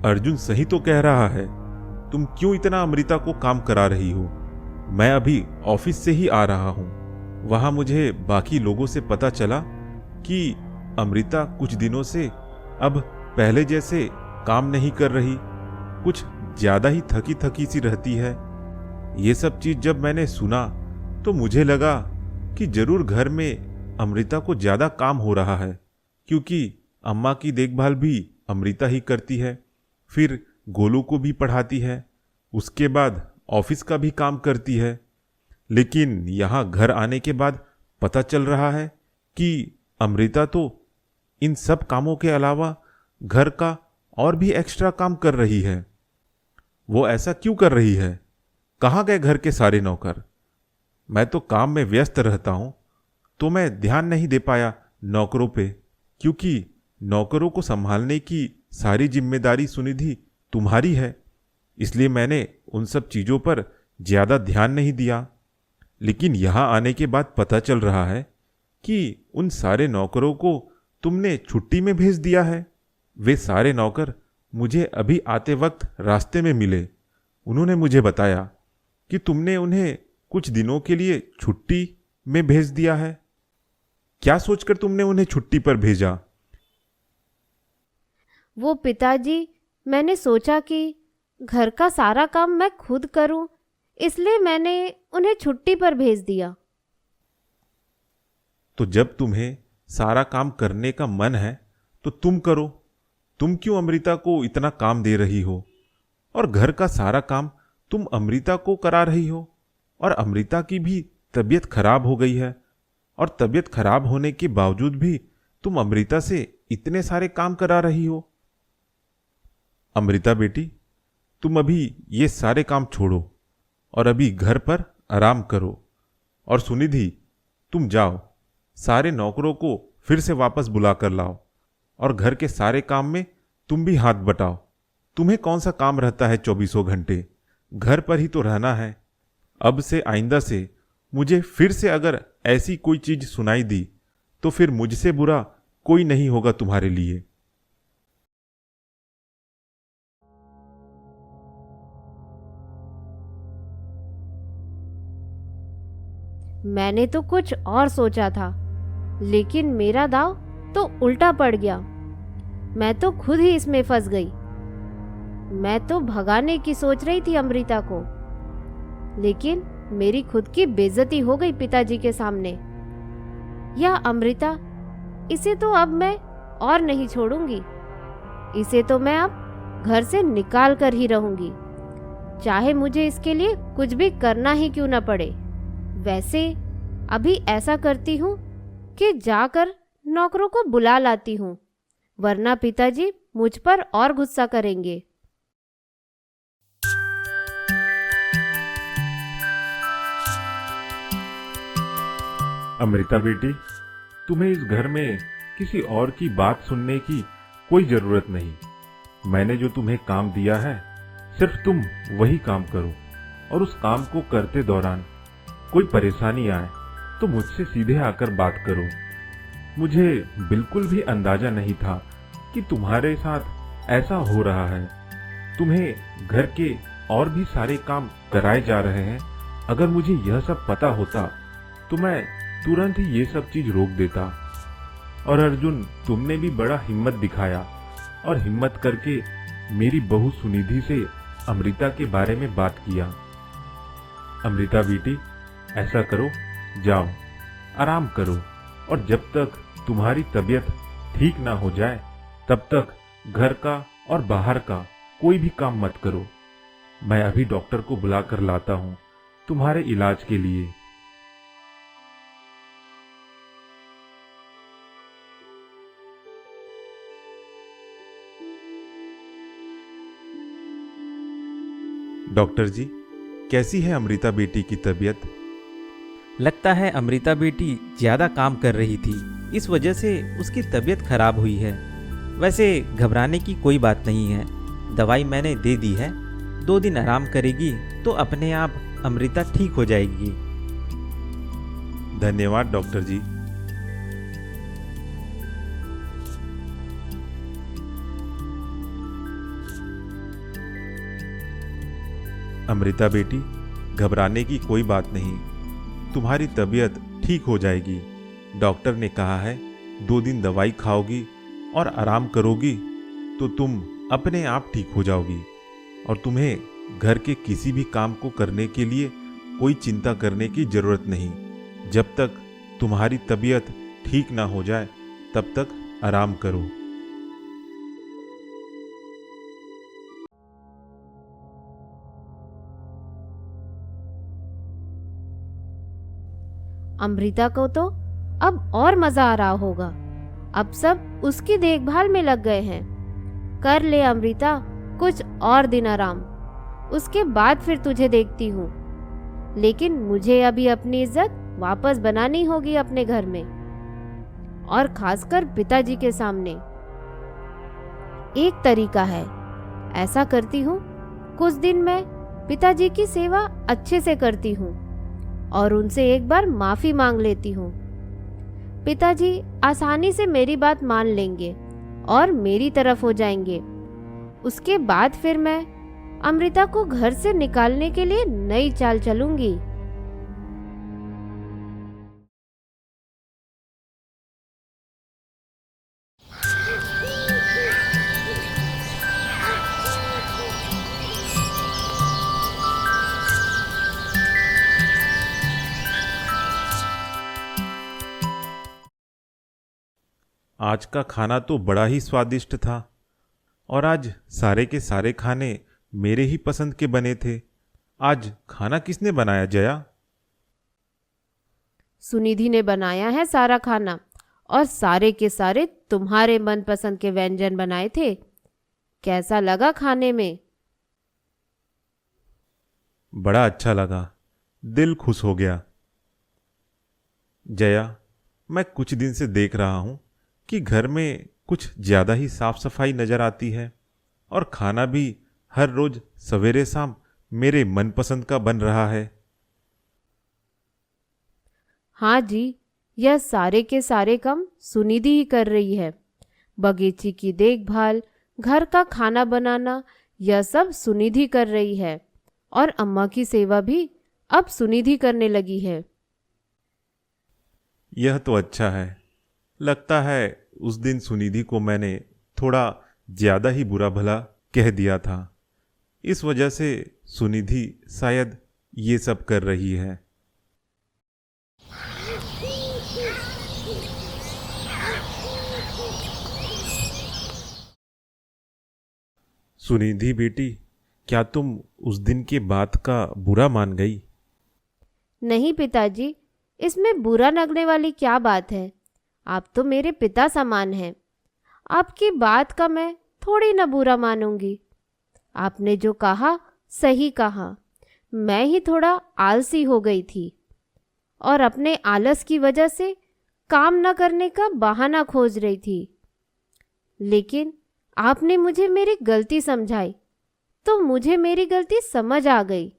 अर्जुन सही तो कह रहा है। तुम क्यों इतना अमृता को काम करा रही हो? मैं अभी ऑफिस से ही आ रहा हूं। वहां मुझे बाकी लोगों से पता चला कि अमृता कुछ दिनों से अब पहले जैसे काम नहीं कर रही, कुछ ज्यादा ही थकी थकी सी रहती है। ये सब चीज जब मैंने सुना तो मुझे लगा कि जरूर घर में अमृता को ज्यादा काम हो रहा है, क्योंकि अम्मा की देखभाल भी अमृता ही करती है, फिर गोलू को भी पढ़ाती है, उसके बाद ऑफिस का भी काम करती है। लेकिन यहाँ घर आने के बाद पता चल रहा है कि अमृता तो इन सब कामों के अलावा घर का और भी एक्स्ट्रा काम कर रही है। वो ऐसा क्यों कर रही है? कहाँ गए घर के सारे नौकर? मैं तो काम में व्यस्त रहता हूं, तो मैं ध्यान नहीं दे पाया नौकरों पे, क्योंकि नौकरों को संभालने की सारी जिम्मेदारी सुनिधि तुम्हारी है। इसलिए मैंने उन सब चीजों पर ज्यादा ध्यान नहीं दिया। लेकिन यहां आने के बाद पता चल रहा है कि उन सारे नौकरों को तुमने छुट्टी में भेज दिया है। वे सारे नौकर मुझे अभी आते वक्त रास्ते में मिले। उन्होंने मुझे बताया कि तुमने उन्हें कुछ दिनों के लिए छुट्टी में भेज दिया है। क्या सोचकर तुमने उन्हें छुट्टी पर भेजा? वो पिताजी, मैंने सोचा कि घर का सारा काम मैं खुद करूं, इसलिए मैंने उन्हें छुट्टी पर भेज दिया। तो जब तुम्हें सारा काम करने का मन है तो तुम करो। तुम क्यों अमृता को इतना काम दे रही हो? और घर का सारा काम तुम अमृता को करा रही हो। और अमृता की भी तबीयत खराब हो गई है, और तबीयत खराब होने के बावजूद भी तुम अमृता से इतने सारे काम करा रही हो। अमृता बेटी, तुम अभी ये सारे काम छोड़ो और अभी घर पर आराम करो। और सुनिधि, तुम जाओ, सारे नौकरों को फिर से वापस बुला कर लाओ और घर के सारे काम में तुम भी हाथ बटाओ। तुम्हें कौन सा काम रहता है 24 घंटे? घर पर ही तो रहना है। अब से आइंदा से मुझे फिर से अगर ऐसी कोई चीज सुनाई दी तो फिर मुझसे बुरा कोई नहीं होगा तुम्हारे लिए। मैंने तो कुछ और सोचा था, लेकिन मेरा दाव तो उल्टा पड़ गया। मैं तो खुद ही इसमें फंस गई। मैं तो भगाने की सोच रही थी अमृता को, लेकिन मेरी खुद की बेइज्जती हो गई पिताजी के सामने। यह अमृता, इसे तो अब मैं और नहीं छोड़ूंगी। इसे तो मैं अब घर से निकाल कर ही रहूंगी, चाहे मुझे इसके लिए कुछ भी करना ही क्यों ना पड़े। वैसे अभी ऐसा करती हूँ कि जाकर नौकरों को बुला लाती हूँ, वरना पिताजी मुझ पर और गुस्सा करेंगे। अमृता बेटी, तुम्हें इस घर में किसी और की बात सुनने की कोई जरूरत नहीं। मैंने जो तुम्हें काम दिया है, सिर्फ तुम वही काम करो। और उस काम को करते दौरान कोई परेशानी आए तो मुझसे सीधे आकर बात करो। मुझे बिल्कुल भी अंदाजा नहीं था कि तुम्हारे साथ ऐसा हो रहा है। तुम्हें घर के और भी सारे काम कराए जा रहे हैं। अगर मुझे यह सब पता होता तो मैं तुरंत ही ये सब चीज रोक देता। और अर्जुन, तुमने भी बड़ा हिम्मत दिखाया और हिम्मत करके मेरी बहू सुनिधि से अमृता के बारे में बात किया। अमृता बेटी, ऐसा करो, जाओ आराम करो, और जब तक तुम्हारी तबीयत ठीक ना हो जाए तब तक घर का और बाहर का कोई भी काम मत करो। मैं अभी डॉक्टर को बुलाकर लाता हूँ तुम्हारे इलाज के लिए। डॉक्टर जी, कैसी है अमृता बेटी की तबीयत? लगता है अमृता बेटी ज़्यादा काम कर रही थी, इस वजह से उसकी तबीयत खराब हुई है। वैसे घबराने की कोई बात नहीं है, दवाई मैंने दे दी है। 2 दिन आराम करेगी तो अपने आप अमृता ठीक हो जाएगी। धन्यवाद डॉक्टर जी। अमृता बेटी, घबराने की कोई बात नहीं, तुम्हारी तबीयत ठीक हो जाएगी। डॉक्टर ने कहा है 2 दिन दवाई खाओगी और आराम करोगी तो तुम अपने आप ठीक हो जाओगी। और तुम्हें घर के किसी भी काम को करने के लिए कोई चिंता करने की जरूरत नहीं। जब तक तुम्हारी तबीयत ठीक ना हो जाए तब तक आराम करो। अमृता को तो अब और मजा आ रहा होगा। अब सब उसकी देखभाल में लग गए हैं। कर ले अमृता कुछ और दिन आराम, उसके बाद फिर तुझे देखती हूँ। लेकिन मुझे अभी अपनी इज्जत वापस बनानी होगी अपने घर में, और खासकर पिताजी के सामने। एक तरीका है, ऐसा करती हूँ, कुछ दिन मैं पिताजी की सेवा अच्छे से करती हूँ और उनसे एक बार माफी मांग लेती हूँ। पिताजी आसानी से मेरी बात मान लेंगे और मेरी तरफ हो जाएंगे। उसके बाद फिर मैं अमृता को घर से निकालने के लिए नई चाल चलूंगी। आज का खाना तो बड़ा ही स्वादिष्ट था, और आज सारे के सारे खाने मेरे ही पसंद के बने थे। आज खाना किसने बनाया जया? सुनिधि ने बनाया है सारा खाना, और सारे के सारे तुम्हारे मनपसंद के व्यंजन बनाए थे। कैसा लगा खाने में? बड़ा अच्छा लगा, दिल खुश हो गया। जया, मैं कुछ दिन से देख रहा हूं कि घर में कुछ ज्यादा ही साफ सफाई नजर आती है, और खाना भी हर रोज सवेरे शाम मेरे मनपसंद का बन रहा है। हाँ जी, यह सारे के सारे काम सुनिधि ही कर रही है। बगीचे की देखभाल, घर का खाना बनाना, यह सब सुनिधि कर रही है, और अम्मा की सेवा भी अब सुनिधि करने लगी है। यह तो अच्छा है। लगता है उस दिन सुनिधि को मैंने थोड़ा ज्यादा ही बुरा भला कह दिया था, इस वजह से सुनिधि शायद ये सब कर रही है। सुनिधि बेटी, क्या तुम उस दिन की बात का बुरा मान गई? नहीं पिताजी, इसमें बुरा लगने वाली क्या बात है? आप तो मेरे पिता समान हैं। आपकी बात का मैं थोड़ी ना बुरा मानूंगी। आपने जो कहा सही कहा। मैं ही थोड़ा आलसी हो गई थी और अपने आलस की वजह से काम न करने का बहाना खोज रही थी। लेकिन आपने मुझे मेरी गलती समझाई, तो मुझे मेरी गलती समझ आ गई।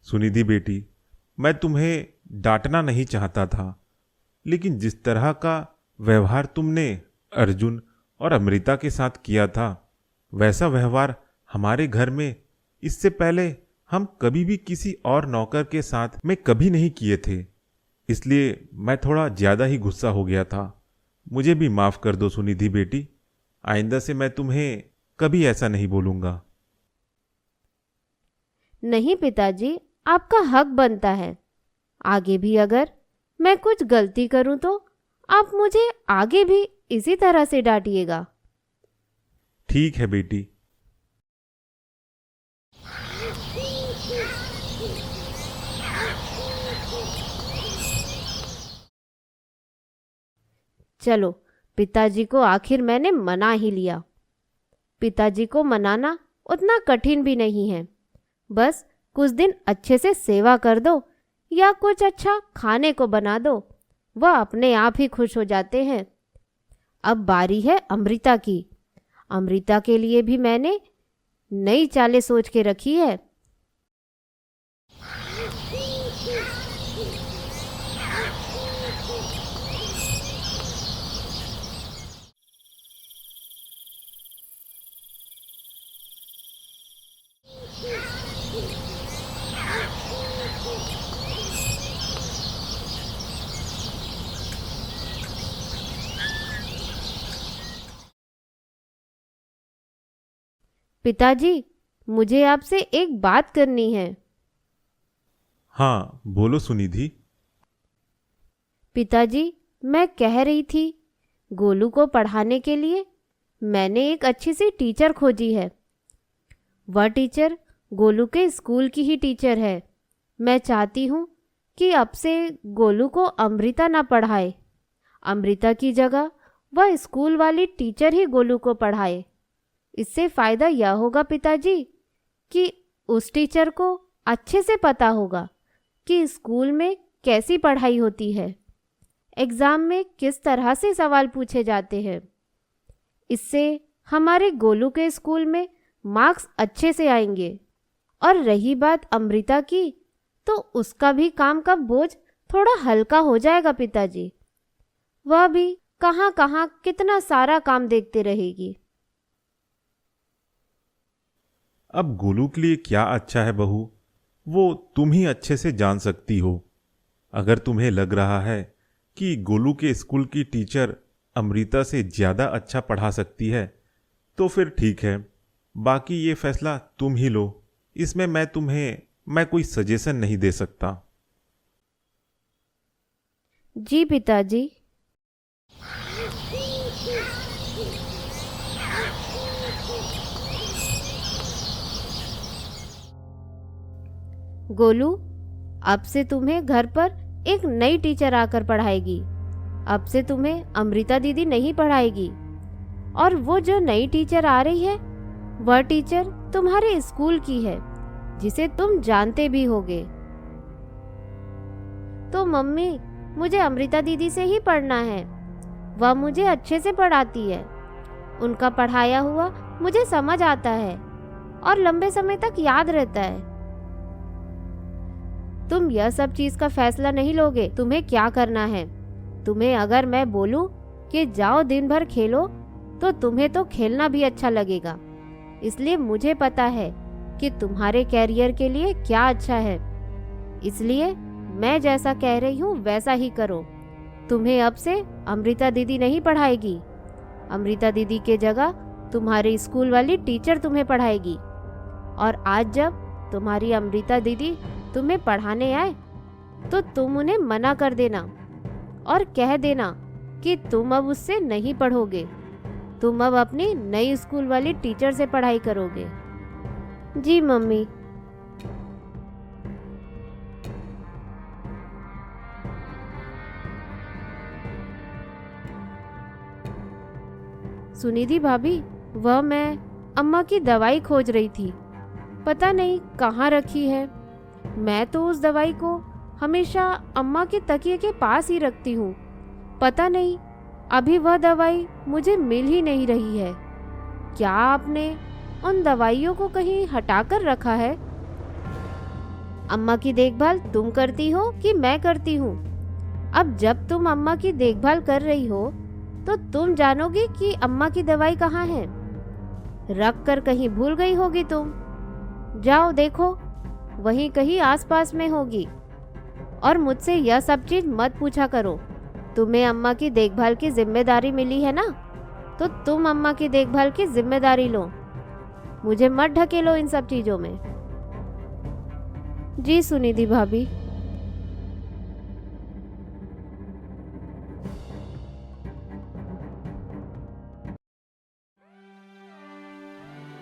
सुनिधि बेटी, मैं तुम्हें डांटना नहीं चाहता था, लेकिन जिस तरह का व्यवहार तुमने अर्जुन और अमृता के साथ किया था, वैसा व्यवहार हमारे घर में इससे पहले हम कभी भी किसी और नौकर के साथ में कभी नहीं किए थे। इसलिए मैं थोड़ा ज्यादा ही गुस्सा हो गया था। मुझे भी माफ कर दो सुनिधि बेटी। आइंदा से मैं तुम्हें कभी ऐसा नहीं बोलूंगा। नहीं पिताजी, आपका हक बनता है। आगे भी अगर मैं कुछ गलती करूं तो आप मुझे आगे भी इसी तरह से डांटिएगा। ठीक है बेटी। चलो, पिताजी को आखिर मैंने मना ही लिया। पिताजी को मनाना उतना कठिन भी नहीं है। बस कुछ दिन अच्छे से सेवा कर दो या कुछ अच्छा खाने को बना दो, वह अपने आप ही खुश हो जाते हैं। अब बारी है अमृता की। अमृता के लिए भी मैंने नई चालें सोच के रखी है। पिताजी, मुझे आपसे एक बात करनी है। हाँ, बोलो सुनिधि। पिताजी, मैं कह रही थी, गोलू को पढ़ाने के लिए मैंने एक अच्छी सी टीचर खोजी है। वह टीचर गोलू के स्कूल की ही टीचर है। मैं चाहती हूँ कि अब से गोलू को अमृता ना पढ़ाए। अमृता की जगह वह स्कूल वाली टीचर ही गोलू को पढ़ाए। इससे फ़ायदा यह होगा पिताजी कि उस टीचर को अच्छे से पता होगा कि स्कूल में कैसी पढ़ाई होती है, एग्ज़ाम में किस तरह से सवाल पूछे जाते हैं। इससे हमारे गोलू के स्कूल में मार्क्स अच्छे से आएंगे। और रही बात अमृता की, तो उसका भी काम का बोझ थोड़ा हल्का हो जाएगा पिताजी। वह भी कहाँ कहाँ कितना सारा काम देखते रहेगी। अब गोलू के लिए क्या अच्छा है बहू, वो तुम ही अच्छे से जान सकती हो। अगर तुम्हें लग रहा है कि गोलू के स्कूल की टीचर अमृता से ज़्यादा अच्छा पढ़ा सकती है तो फिर ठीक है, बाकी ये फैसला तुम ही लो। इसमें मैं कोई सजेशन नहीं दे सकता। जी पिताजी। गोलू, अब से तुम्हें घर पर एक नई टीचर आकर पढ़ाएगी। अब से तुम्हें अमृता दीदी नहीं पढ़ाएगी। और वो जो नई टीचर आ रही है, वह टीचर तुम्हारे स्कूल की है, जिसे तुम जानते भी होगे। तो मम्मी, मुझे अमृता दीदी से ही पढ़ना है। वह मुझे अच्छे से पढ़ाती है। उनका पढ़ाया हुआ मुझे समझ आता है और लंबे समय तक याद रहता है। तुम यह सब चीज का फैसला नहीं लोगे। तुम्हें क्या करना है? तुम्हें अगर मैं बोलूं कि जाओ दिन भर खेलो, तो तुम्हें तो खेलना भी अच्छा लगेगा। इसलिए मुझे पता है कि तुम्हारे कैरियर के लिए क्या अच्छा है। इसलिए मैं जैसा कह रही हूँ वैसा ही करो। तुम्हें अब से अमृता दीदी नहीं पढ़ाएगी। अमृता दीदी के जगह तुम्हारी स्कूल वाली टीचर तुम्हें पढ़ाएगी। और आज जब तुम्हारी अमृता दीदी तुम्हें पढ़ाने आए, तो तुम उन्हें मना कर देना और कह देना कि तुम अब उससे नहीं पढ़ोगे। तुम अब अपनी नई स्कूल वाली टीचर से पढ़ाई करोगे। जी मम्मी। सुनिधि भाभी, वह मैं अम्मा की दवाई खोज रही थी। पता नहीं कहाँ रखी है। मैं तो उस दवाई को हमेशा अम्मा के तकिए के पास ही रखती हूँ। पता नहीं अभी वह दवाई मुझे मिल ही नहीं रही है। क्या आपने उन दवाइयों को कहीं हटाकर रखा है? अम्मा की देखभाल तुम करती हो कि मैं करती हूँ? अब जब तुम अम्मा की देखभाल कर रही हो, तो तुम जानोगी कि अम्मा की दवाई कहाँ है। रख कर कहीं भूल गई होगी तुम। जाओ देखो, वहीं कहीं आसपास में होगी। और मुझसे यह सब चीज मत पूछा करो। तुम्हें अम्मा की देखभाल की जिम्मेदारी मिली है ना, तो तुम अम्मा की देखभाल की जिम्मेदारी लो। मुझे मत ढकेलो इन सब चीजों में। जी सुनिधि भाभी।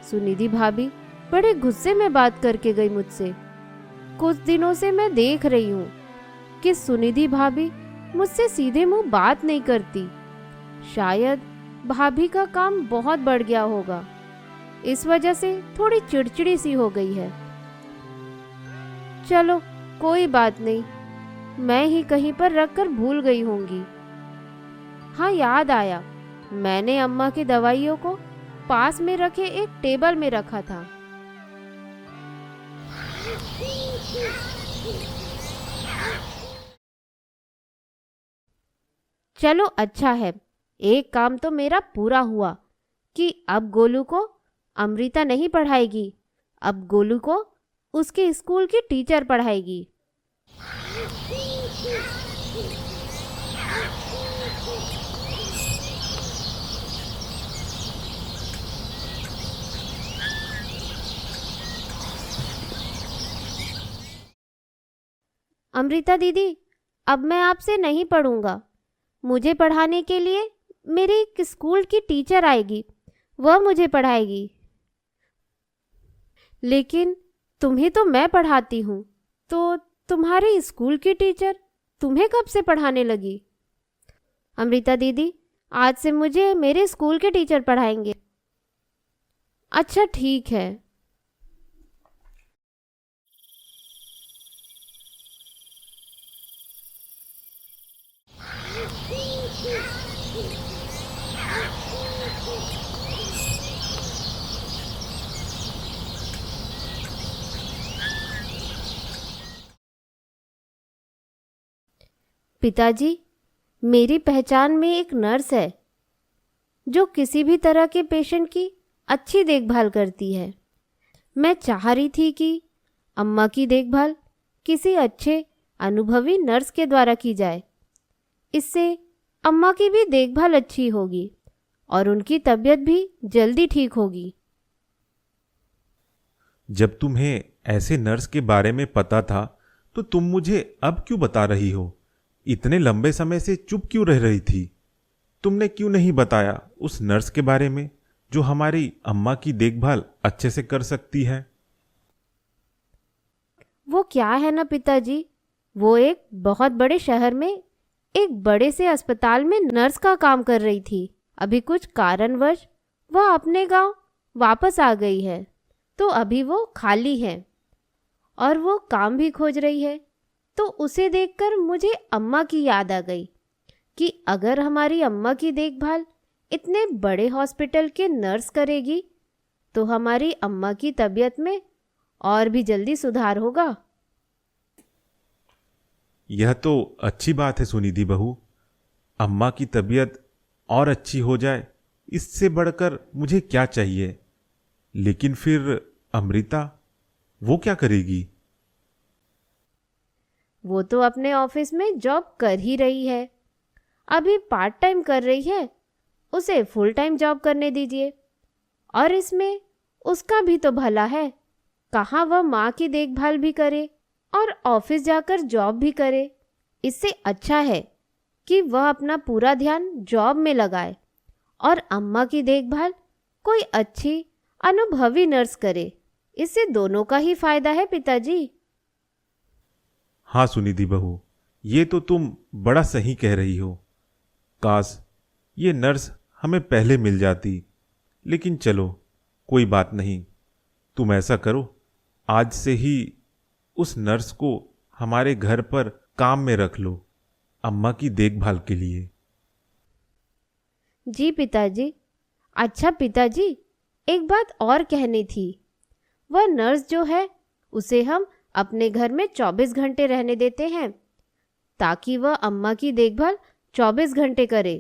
सुनिधि भाभी बड़े गुस्से में बात करके गई मुझसे। कुछ दिनों से मैं देख रही हूँ कि सुनिधि भाभी मुझसे सीधे मुंह बात नहीं करती। शायद भाभी का काम बहुत बढ़ गया होगा, इस वजह से थोड़ी चिड़चिड़ी सी हो गई है। चलो कोई बात नहीं, मैं ही कहीं पर रखकर भूल गई होंगी। हाँ याद आया, मैंने अम्मा की दवाइयों को पास में रखे एक टेबल में रखा था। चलो अच्छा है, एक काम तो मेरा पूरा हुआ कि अब गोलू को अमृता नहीं पढ़ाएगी। अब गोलू को उसके स्कूल की टीचर पढ़ाएगी। अमृता दीदी, अब मैं आपसे नहीं पढ़ूंगा। मुझे पढ़ाने के लिए मेरी एक स्कूल की टीचर आएगी, वह मुझे पढ़ाएगी। लेकिन तुम्हें तो मैं पढ़ाती हूँ, तो तुम्हारे स्कूल की टीचर तुम्हें कब से पढ़ाने लगी? अमृता दीदी, आज से मुझे मेरे स्कूल के टीचर पढ़ाएंगे। अच्छा ठीक है। पिताजी, मेरी पहचान में एक नर्स है जो किसी भी तरह के पेशेंट की अच्छी देखभाल करती है। मैं चाह रही थी कि अम्मा की देखभाल किसी अच्छे अनुभवी नर्स के द्वारा की जाए। इससे अम्मा की भी देखभाल अच्छी होगी और उनकी तबीयत भी जल्दी ठीक होगी। जब तुम्हें ऐसे नर्स के बारे में पता था तो तुम मुझे अब क्यों बता रही हो? इतने लंबे समय से चुप क्यों रह रही थी? तुमने क्यों नहीं बताया उस नर्स के बारे में जो हमारी अम्मा की देखभाल अच्छे से कर सकती है? वो क्या है ना पिताजी, वो एक बहुत बड़े शहर में एक बड़े से अस्पताल में नर्स का काम कर रही थी। अभी कुछ कारणवश वह अपने गांव वापस आ गई है, तो अभी वो खाली है और वो काम भी खोज रही है। तो उसे देखकर मुझे अम्मा की याद आ गई कि अगर हमारी अम्मा की देखभाल इतने बड़े हॉस्पिटल के नर्स करेगी तो हमारी अम्मा की तबीयत में और भी जल्दी सुधार होगा। यह तो अच्छी बात है सुनिधि बहू। अम्मा की तबीयत और अच्छी हो जाए, इससे बढ़कर मुझे क्या चाहिए। लेकिन फिर अमृता, वो क्या करेगी? वो तो अपने ऑफिस में जॉब कर ही रही है। अभी पार्ट टाइम कर रही है, उसे फुल टाइम जॉब करने दीजिए। और इसमें उसका भी तो भला है। कहाँ वह माँ की देखभाल भी करे और ऑफिस जाकर जॉब भी करे। इससे अच्छा है कि वह अपना पूरा ध्यान जॉब में लगाए और अम्मा की देखभाल कोई अच्छी अनुभवी नर्स करे। इससे दोनों का ही फायदा है पिताजी। हाँ सुनिधि बहू, ये तो तुम बड़ा सही कह रही हो। काश ये नर्स हमें पहले मिल जाती। लेकिन चलो, कोई बात नहीं। तुम ऐसा करो, आज से ही उस नर्स को हमारे घर पर काम में रख लो, अम्मा की देखभाल के लिए। जी पिताजी। अच्छा पिताजी, एक बात और कहनी थी। वह नर्स जो है उसे हम अपने घर में 24 घंटे रहने देते हैं ताकि वह अम्मा की देखभाल 24 घंटे करे।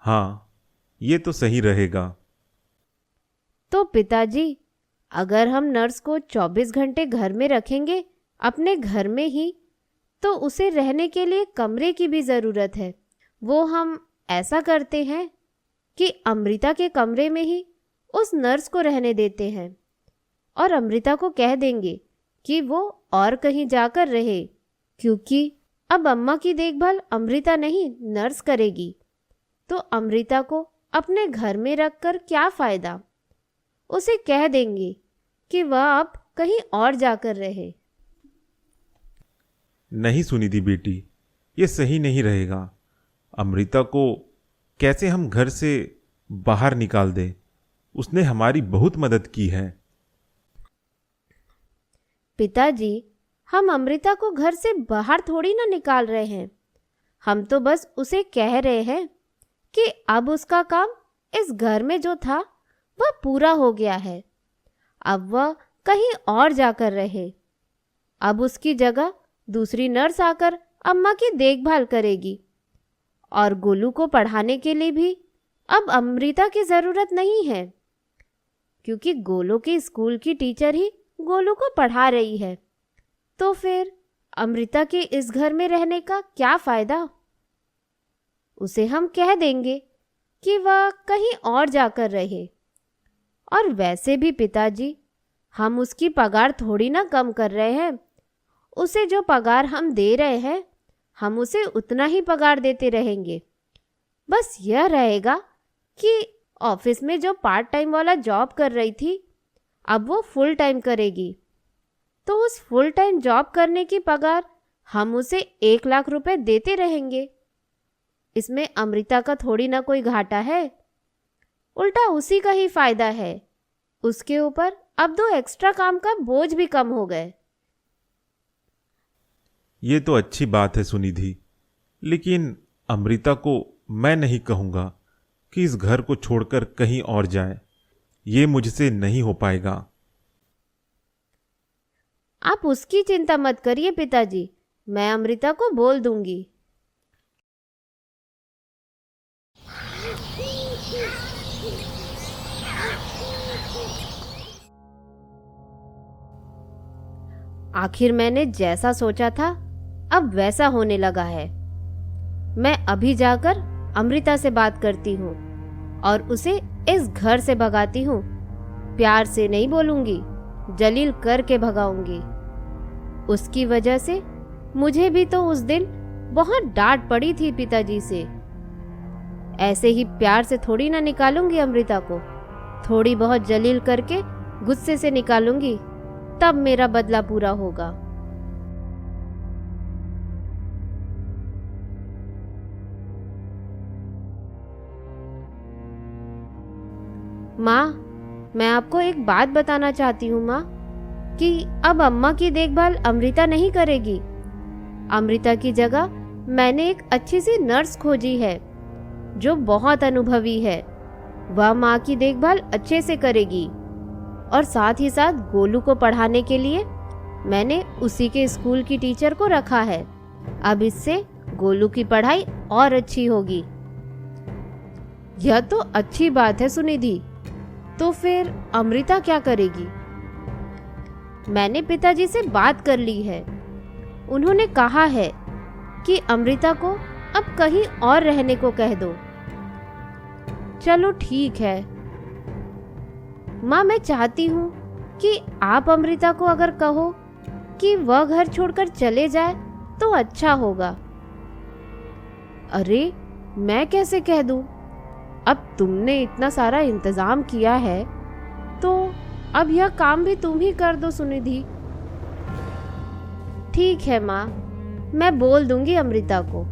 हाँ, ये तो सही रहेगा। तो पिताजी, अगर हम नर्स को 24 घंटे घर में रखेंगे अपने घर में ही, तो उसे रहने के लिए कमरे की भी ज़रूरत है। वो हम ऐसा करते हैं कि अमृता के कमरे में ही उस नर्स को रहने देते हैं और अमृता को कह देंगे कि वो और कहीं जाकर रहे, क्योंकि अब अम्मा की देखभाल अमृता नहीं नर्स करेगी। तो अमृता को अपने घर में रखकर क्या फ़ायदा। उसे कह देंगे कि वह अब कहीं और जाकर रहे। नहीं सुनिधि बेटी, ये सही नहीं रहेगा। अमृता को कैसे हम घर से बाहर निकाल दें? उसने हमारी बहुत मदद की है। पिताजी, हम अमृता को घर से बाहर थोड़ी ना निकाल रहे हैं। हम तो बस उसे कह रहे हैं कि अब उसका काम इस घर में जो था वह पूरा हो गया है। अब वह कहीं और जाकर रहे। अब उसकी जगह दूसरी नर्स आकर अम्मा की देखभाल करेगी और गोलू को पढ़ाने के लिए भी अब अमृता की ज़रूरत नहीं है, क्योंकि गोलू की स्कूल की टीचर ही गोलू को पढ़ा रही है। तो फिर अमृता के इस घर में रहने का क्या फ़ायदा। उसे हम कह देंगे कि वह कहीं और जाकर रहे। और वैसे भी पिताजी, हम उसकी पगार थोड़ी ना कम कर रहे हैं। उसे जो पगार हम दे रहे हैं, हम उसे उतना ही पगार देते रहेंगे। बस यह रहेगा कि ऑफिस में जो पार्ट टाइम वाला जॉब कर रही थी, अब वो फुल टाइम करेगी। तो उस फुल टाइम जॉब करने की पगार हम उसे 1 लाख रुपए देते रहेंगे। इसमें अमृता का थोड़ी ना कोई घाटा है, उल्टा उसी का ही फायदा है। उसके ऊपर अब 2 एक्स्ट्रा काम का बोझ भी कम हो गए। ये तो अच्छी बात है सुनिधि, लेकिन अमृता को मैं नहीं कहूंगा कि इस घर को छोड़कर कहीं और जाए। ये मुझसे नहीं हो पाएगा। आप उसकी चिंता मत करिए पिताजी, मैं अमृता को बोल दूंगी। आखिर मैंने जैसा सोचा था अब वैसा होने लगा है। मैं अभी जाकर अमृता से बात करती हूँ और उसे इस घर से भगाती हूँ। प्यार से नहीं बोलूंगी, जलील करके भगाऊंगी। उसकी वजह से मुझे भी तो उस दिन बहुत डांट पड़ी थी पिताजी से। ऐसे ही प्यार से थोड़ी ना निकालूंगी अमृता को, थोड़ी बहुत जलील करके गुस्से से निकालूंगी, तब मेरा बदला पूरा होगा। माँ, मैं आपको एक बात बताना चाहती हूँ माँ, कि अब अम्मा की देखभाल अमृता नहीं करेगी। अमृता की जगह मैंने एक अच्छी सी नर्स खोजी है जो बहुत अनुभवी है। वह माँ की देखभाल अच्छे से करेगी और साथ ही साथ गोलू को पढ़ाने के लिए मैंने उसी के स्कूल की टीचर को रखा है। अब इससे गोलू की पढ़ाई और अच्छी होगी। यह तो अच्छी बात है सुनिधि, तो फिर अमृता क्या करेगी? मैंने पिताजी से बात कर ली है। उन्होंने कहा है कि अमृता को अब कहीं और रहने को कह दो। चलो ठीक है। माँ, मैं चाहती हूँ कि आप अमृता को अगर कहो कि वह घर छोड़कर चले जाए तो अच्छा होगा। अरे, मैं कैसे कह दूँ? अब तुमने इतना सारा इंतजाम किया है तो अब यह काम भी तुम ही कर दो सुनिधि। ठीक है माँ, मैं बोल दूंगी अमृता को।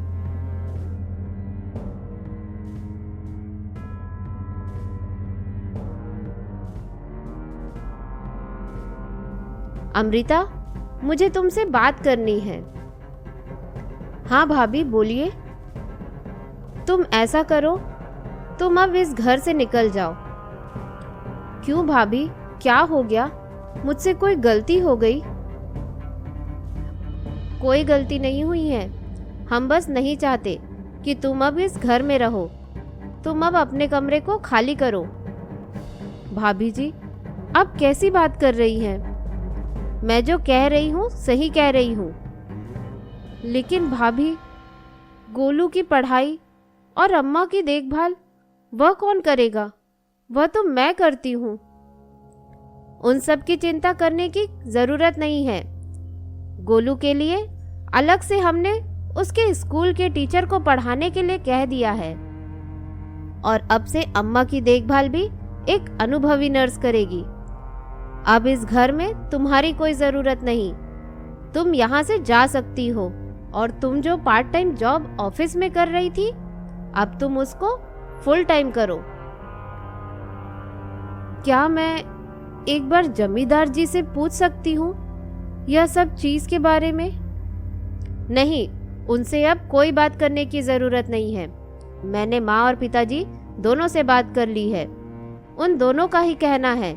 अमृता, मुझे तुमसे बात करनी है। हाँ भाभी, बोलिए। तुम ऐसा करो, तुम अब इस घर से निकल जाओ। क्यों भाभी, क्या हो गया? मुझसे कोई गलती हो गई? कोई गलती नहीं हुई है। हम बस नहीं चाहते कि तुम अब इस घर में रहो। तुम अब अपने कमरे को खाली करो। भाभी जी, आप कैसी बात कर रही हैं? मैं जो कह रही हूँ सही कह रही हूँ। लेकिन भाभी, गोलू की पढ़ाई और अम्मा की देखभाल वह कौन करेगा? वह तो मैं करती हूँ। उन सब की चिंता करने की जरूरत नहीं है। गोलू के लिए अलग से हमने उसके स्कूल के टीचर को पढ़ाने के लिए कह दिया है और अब से अम्मा की देखभाल भी एक अनुभवी नर्स करेगी। अब इस घर में तुम्हारी कोई जरूरत नहीं। तुम यहाँ से जा सकती हो और तुम जो पार्ट टाइम जॉब ऑफिस में कर रही थी, अब तुम उसको फुल टाइम करो। क्या मैं एक बार जमींदार जी से पूछ सकती हूँ यह सब चीज के बारे में? नहीं, उनसे अब कोई बात करने की जरूरत नहीं है। मैंने माँ और पिताजी दोनों से बात कर ली है। उन दोनों का ही कहना है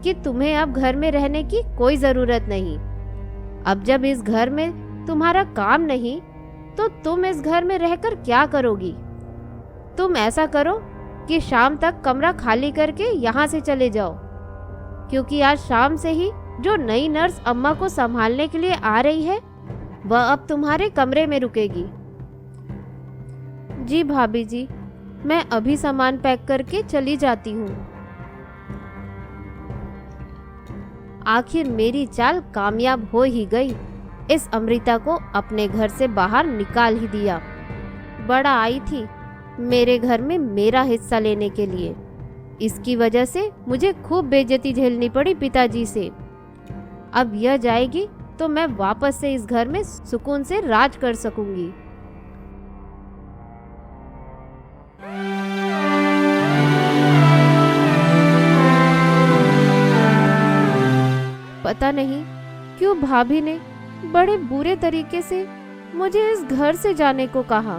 कि तुम्हें अब घर में रहने की कोई जरूरत नहीं। अब जब इस घर में तुम्हारा काम नहीं, तो तुम इस घर में रहकर क्या करोगी? तुम ऐसा करो कि शाम तक कमरा खाली करके यहाँ से चले जाओ, क्योंकि आज शाम से ही जो नई नर्स अम्मा को संभालने के लिए आ रही है, वह अब तुम्हारे कमरे में रुकेगी। जी भाभी जी, मैं अभी सामान पैक करके चली जाती हूँ। आखिर मेरी चाल कामयाब हो ही गई। इस अमृता को अपने घर से बाहर निकाल ही दिया। बड़ा आई थी मेरे घर में मेरा हिस्सा लेने के लिए। इसकी वजह से मुझे खूब बेइज्जती झेलनी पड़ी पिताजी से। अब यह जाएगी तो मैं वापस से इस घर में सुकून से राज कर सकूंगी। पता नहीं क्यों भाभी ने बड़े बुरे तरीके से मुझे इस घर से जाने को कहा।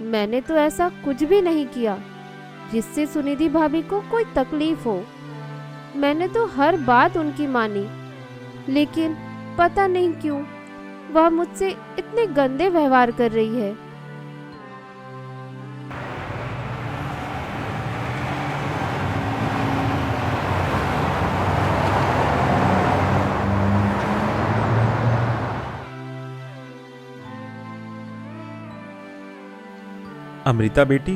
मैंने तो ऐसा कुछ भी नहीं किया जिससे सुनिधि भाभी को कोई तकलीफ हो। मैंने तो हर बात उनकी मानी, लेकिन पता नहीं क्यों वह मुझसे इतने गंदे व्यवहार कर रही है। अमृता बेटी,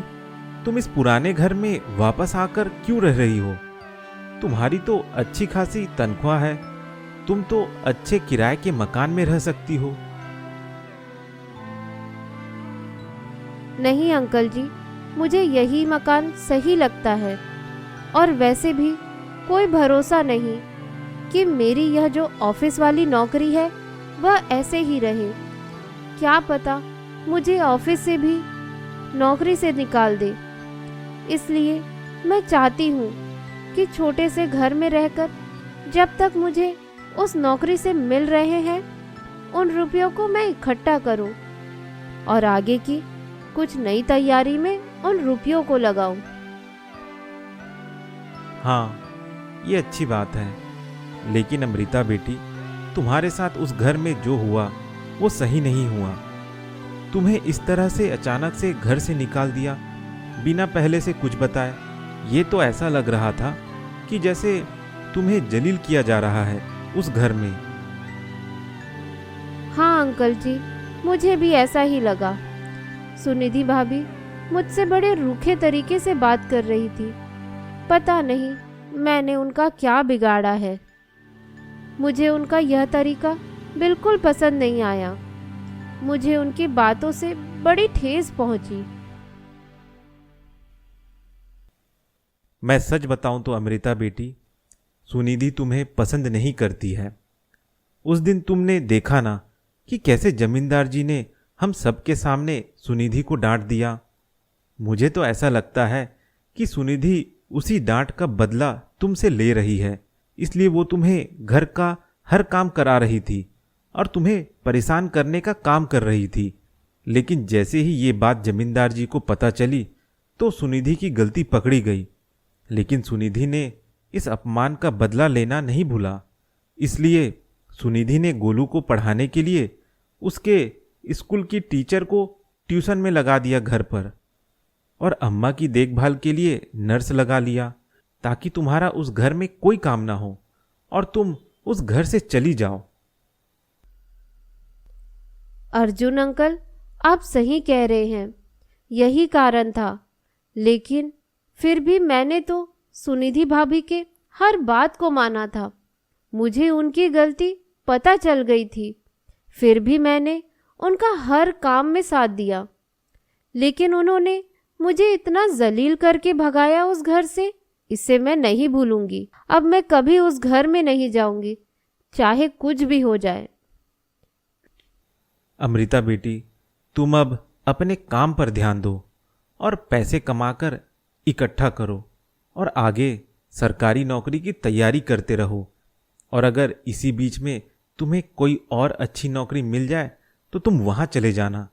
तुम इस पुराने घर में वापस आकर क्यों रह रही हो? तुम्हारी तो अच्छी खासी तनख्वाह है, तुम तो अच्छे किराए के मकान में रह सकती हो। नहीं अंकल जी, मुझे यही मकान सही लगता है। और वैसे भी कोई भरोसा नहीं कि मेरी यह जो ऑफिस वाली नौकरी है वह ऐसे ही रहे। क्या पता मुझे ऑफिस से भी नौकरी से निकाल दे। इसलिए मैं चाहती हूँ कि छोटे से घर में रहकर जब तक मुझे उस नौकरी से मिल रहे हैं उन रुपयों को मैं इकट्ठा करूँ और आगे की कुछ नई तैयारी में उन रुपयों को लगाऊं। हाँ, ये अच्छी बात है, लेकिन अमृता बेटी, तुम्हारे साथ उस घर में जो हुआ वो सही नहीं हुआ। तुम्हें इस तरह से अचानक से घर से निकाल दिया बिना पहले से कुछ बताए। ये तो ऐसा लग रहा था कि जैसे तुम्हें जलील किया जा रहा है उस घर में। हाँ अंकल जी, मुझे भी ऐसा ही लगा। सुनिधि भाभी मुझसे बड़े रूखे तरीके से बात कर रही थी। पता नहीं मैंने उनका क्या बिगाड़ा है। मुझे उनका यह तरीका बिल्कुल पसंद नहीं आया। मुझे उनकी बातों से बड़ी ठेस पहुंची। मैं सच बताऊं तो अमृता बेटी, सुनिधि तुम्हें पसंद नहीं करती है। उस दिन तुमने देखा ना कि कैसे जमींदार जी ने हम सबके सामने सुनिधि को डांट दिया। मुझे तो ऐसा लगता है कि सुनिधि उसी डांट का बदला तुमसे ले रही है, इसलिए वो तुम्हें घर का हर काम करा रही थी और तुम्हें परेशान करने का काम कर रही थी। लेकिन जैसे ही ये बात जमींदार जी को पता चली तो सुनिधि की गलती पकड़ी गई। लेकिन सुनिधि ने इस अपमान का बदला लेना नहीं भूला, इसलिए सुनिधि ने गोलू को पढ़ाने के लिए उसके स्कूल की टीचर को ट्यूशन में लगा दिया घर पर, और अम्मा की देखभाल के लिए नर्स लगा लिया, ताकि तुम्हारा उस घर में कोई काम ना हो और तुम उस घर से चली जाओ। अर्जुन अंकल, आप सही कह रहे हैं, यही कारण था। लेकिन फिर भी मैंने तो सुनिधि भाभी के हर बात को माना था। मुझे उनकी गलती पता चल गई थी, फिर भी मैंने उनका हर काम में साथ दिया। लेकिन उन्होंने मुझे इतना जलील करके भगाया उस घर से, इसे मैं नहीं भूलूंगी। अब मैं कभी उस घर में नहीं जाऊंगी, चाहे कुछ भी हो जाए। अमृता बेटी, तुम अब अपने काम पर ध्यान दो और पैसे कमाकर इकट्ठा करो और आगे सरकारी नौकरी की तैयारी करते रहो। और अगर इसी बीच में तुम्हें कोई और अच्छी नौकरी मिल जाए तो तुम वहाँ चले जाना,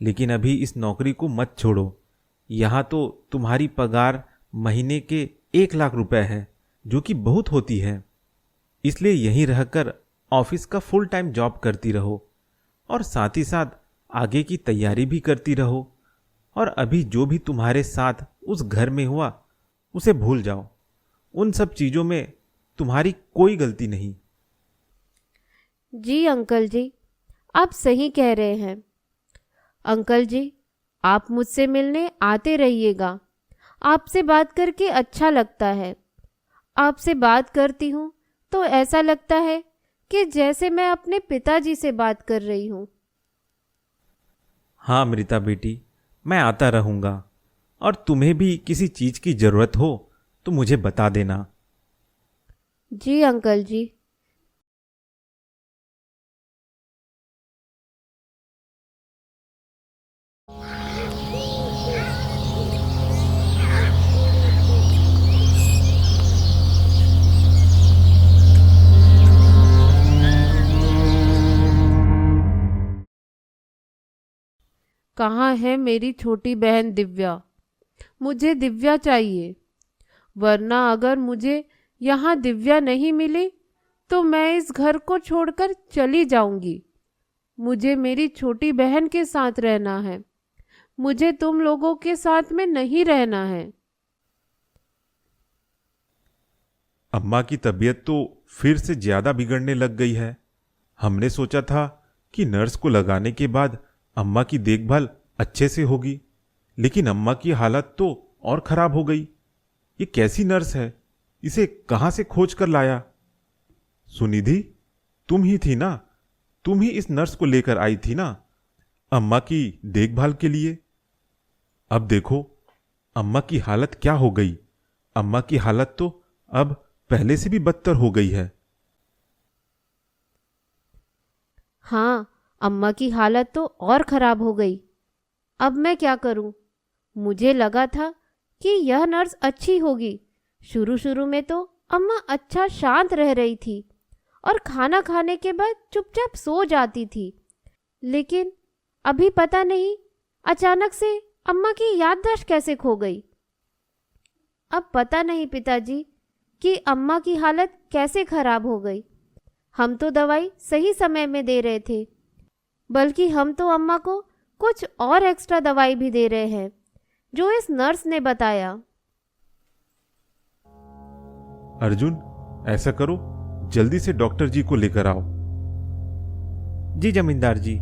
लेकिन अभी इस नौकरी को मत छोड़ो। यहाँ तो तुम्हारी पगार महीने के 1 लाख रुपए है, जो कि बहुत होती है। इसलिए यहीं रहकर ऑफिस का फुल टाइम जॉब करती रहो और साथ ही साथ आगे की तैयारी भी करती रहो। और अभी जो भी तुम्हारे साथ उस घर में हुआ उसे भूल जाओ। उन सब चीज़ों में तुम्हारी कोई गलती नहीं। जी अंकल जी, आप सही कह रहे हैं। अंकल जी, आप मुझसे मिलने आते रहिएगा। आपसे बात करके अच्छा लगता है। आपसे बात करती हूँ तो ऐसा लगता है कि जैसे मैं अपने पिताजी से बात कर रही हूँ। हाँ अमृता बेटी, मैं आता रहूँगा, और तुम्हें भी किसी चीज़ की ज़रूरत हो तो मुझे बता देना। जी अंकल जी। कहाँ है मेरी छोटी बहन दिव्या? मुझे दिव्या चाहिए, वरना अगर मुझे यहाँ दिव्या नहीं मिली तो मैं इस घर को छोड़कर चली जाऊंगी। मुझे मेरी छोटी बहन के साथ रहना है, मुझे तुम लोगों के साथ में नहीं रहना है। अम्मा की तबीयत तो फिर से ज्यादा बिगड़ने लग गई है। हमने सोचा था कि नर्स को लगाने के बाद अम्मा की देखभाल अच्छे से होगी, लेकिन अम्मा की हालत तो और खराब हो गई। ये कैसी नर्स है? इसे कहां से खोज कर लाया? सुनिधि, तुम ही थी ना? तुम ही इस नर्स को लेकर आई थी ना अम्मा की देखभाल के लिए? अब देखो अम्मा की हालत क्या हो गई। अम्मा की हालत तो अब पहले से भी बदतर हो गई है। हाँ, अम्मा की हालत तो और खराब हो गई। अब मैं क्या करूं? मुझे लगा था कि यह नर्स अच्छी होगी। शुरू शुरू में तो अम्मा अच्छा शांत रह रही थी और खाना खाने के बाद चुपचाप सो जाती थी, लेकिन अभी पता नहीं अचानक से अम्मा की याददाश्त कैसे खो गई। अब पता नहीं पिताजी कि अम्मा की हालत कैसे खराब हो गई। हम तो दवाई सही समय में दे रहे थे, बल्कि हम तो अम्मा को कुछ और एक्स्ट्रा दवाई भी दे रहे हैं जो इस नर्स ने बताया। अर्जुन, ऐसा करो, जल्दी से डॉक्टर जी को लेकर आओ। जी जमींदार जी।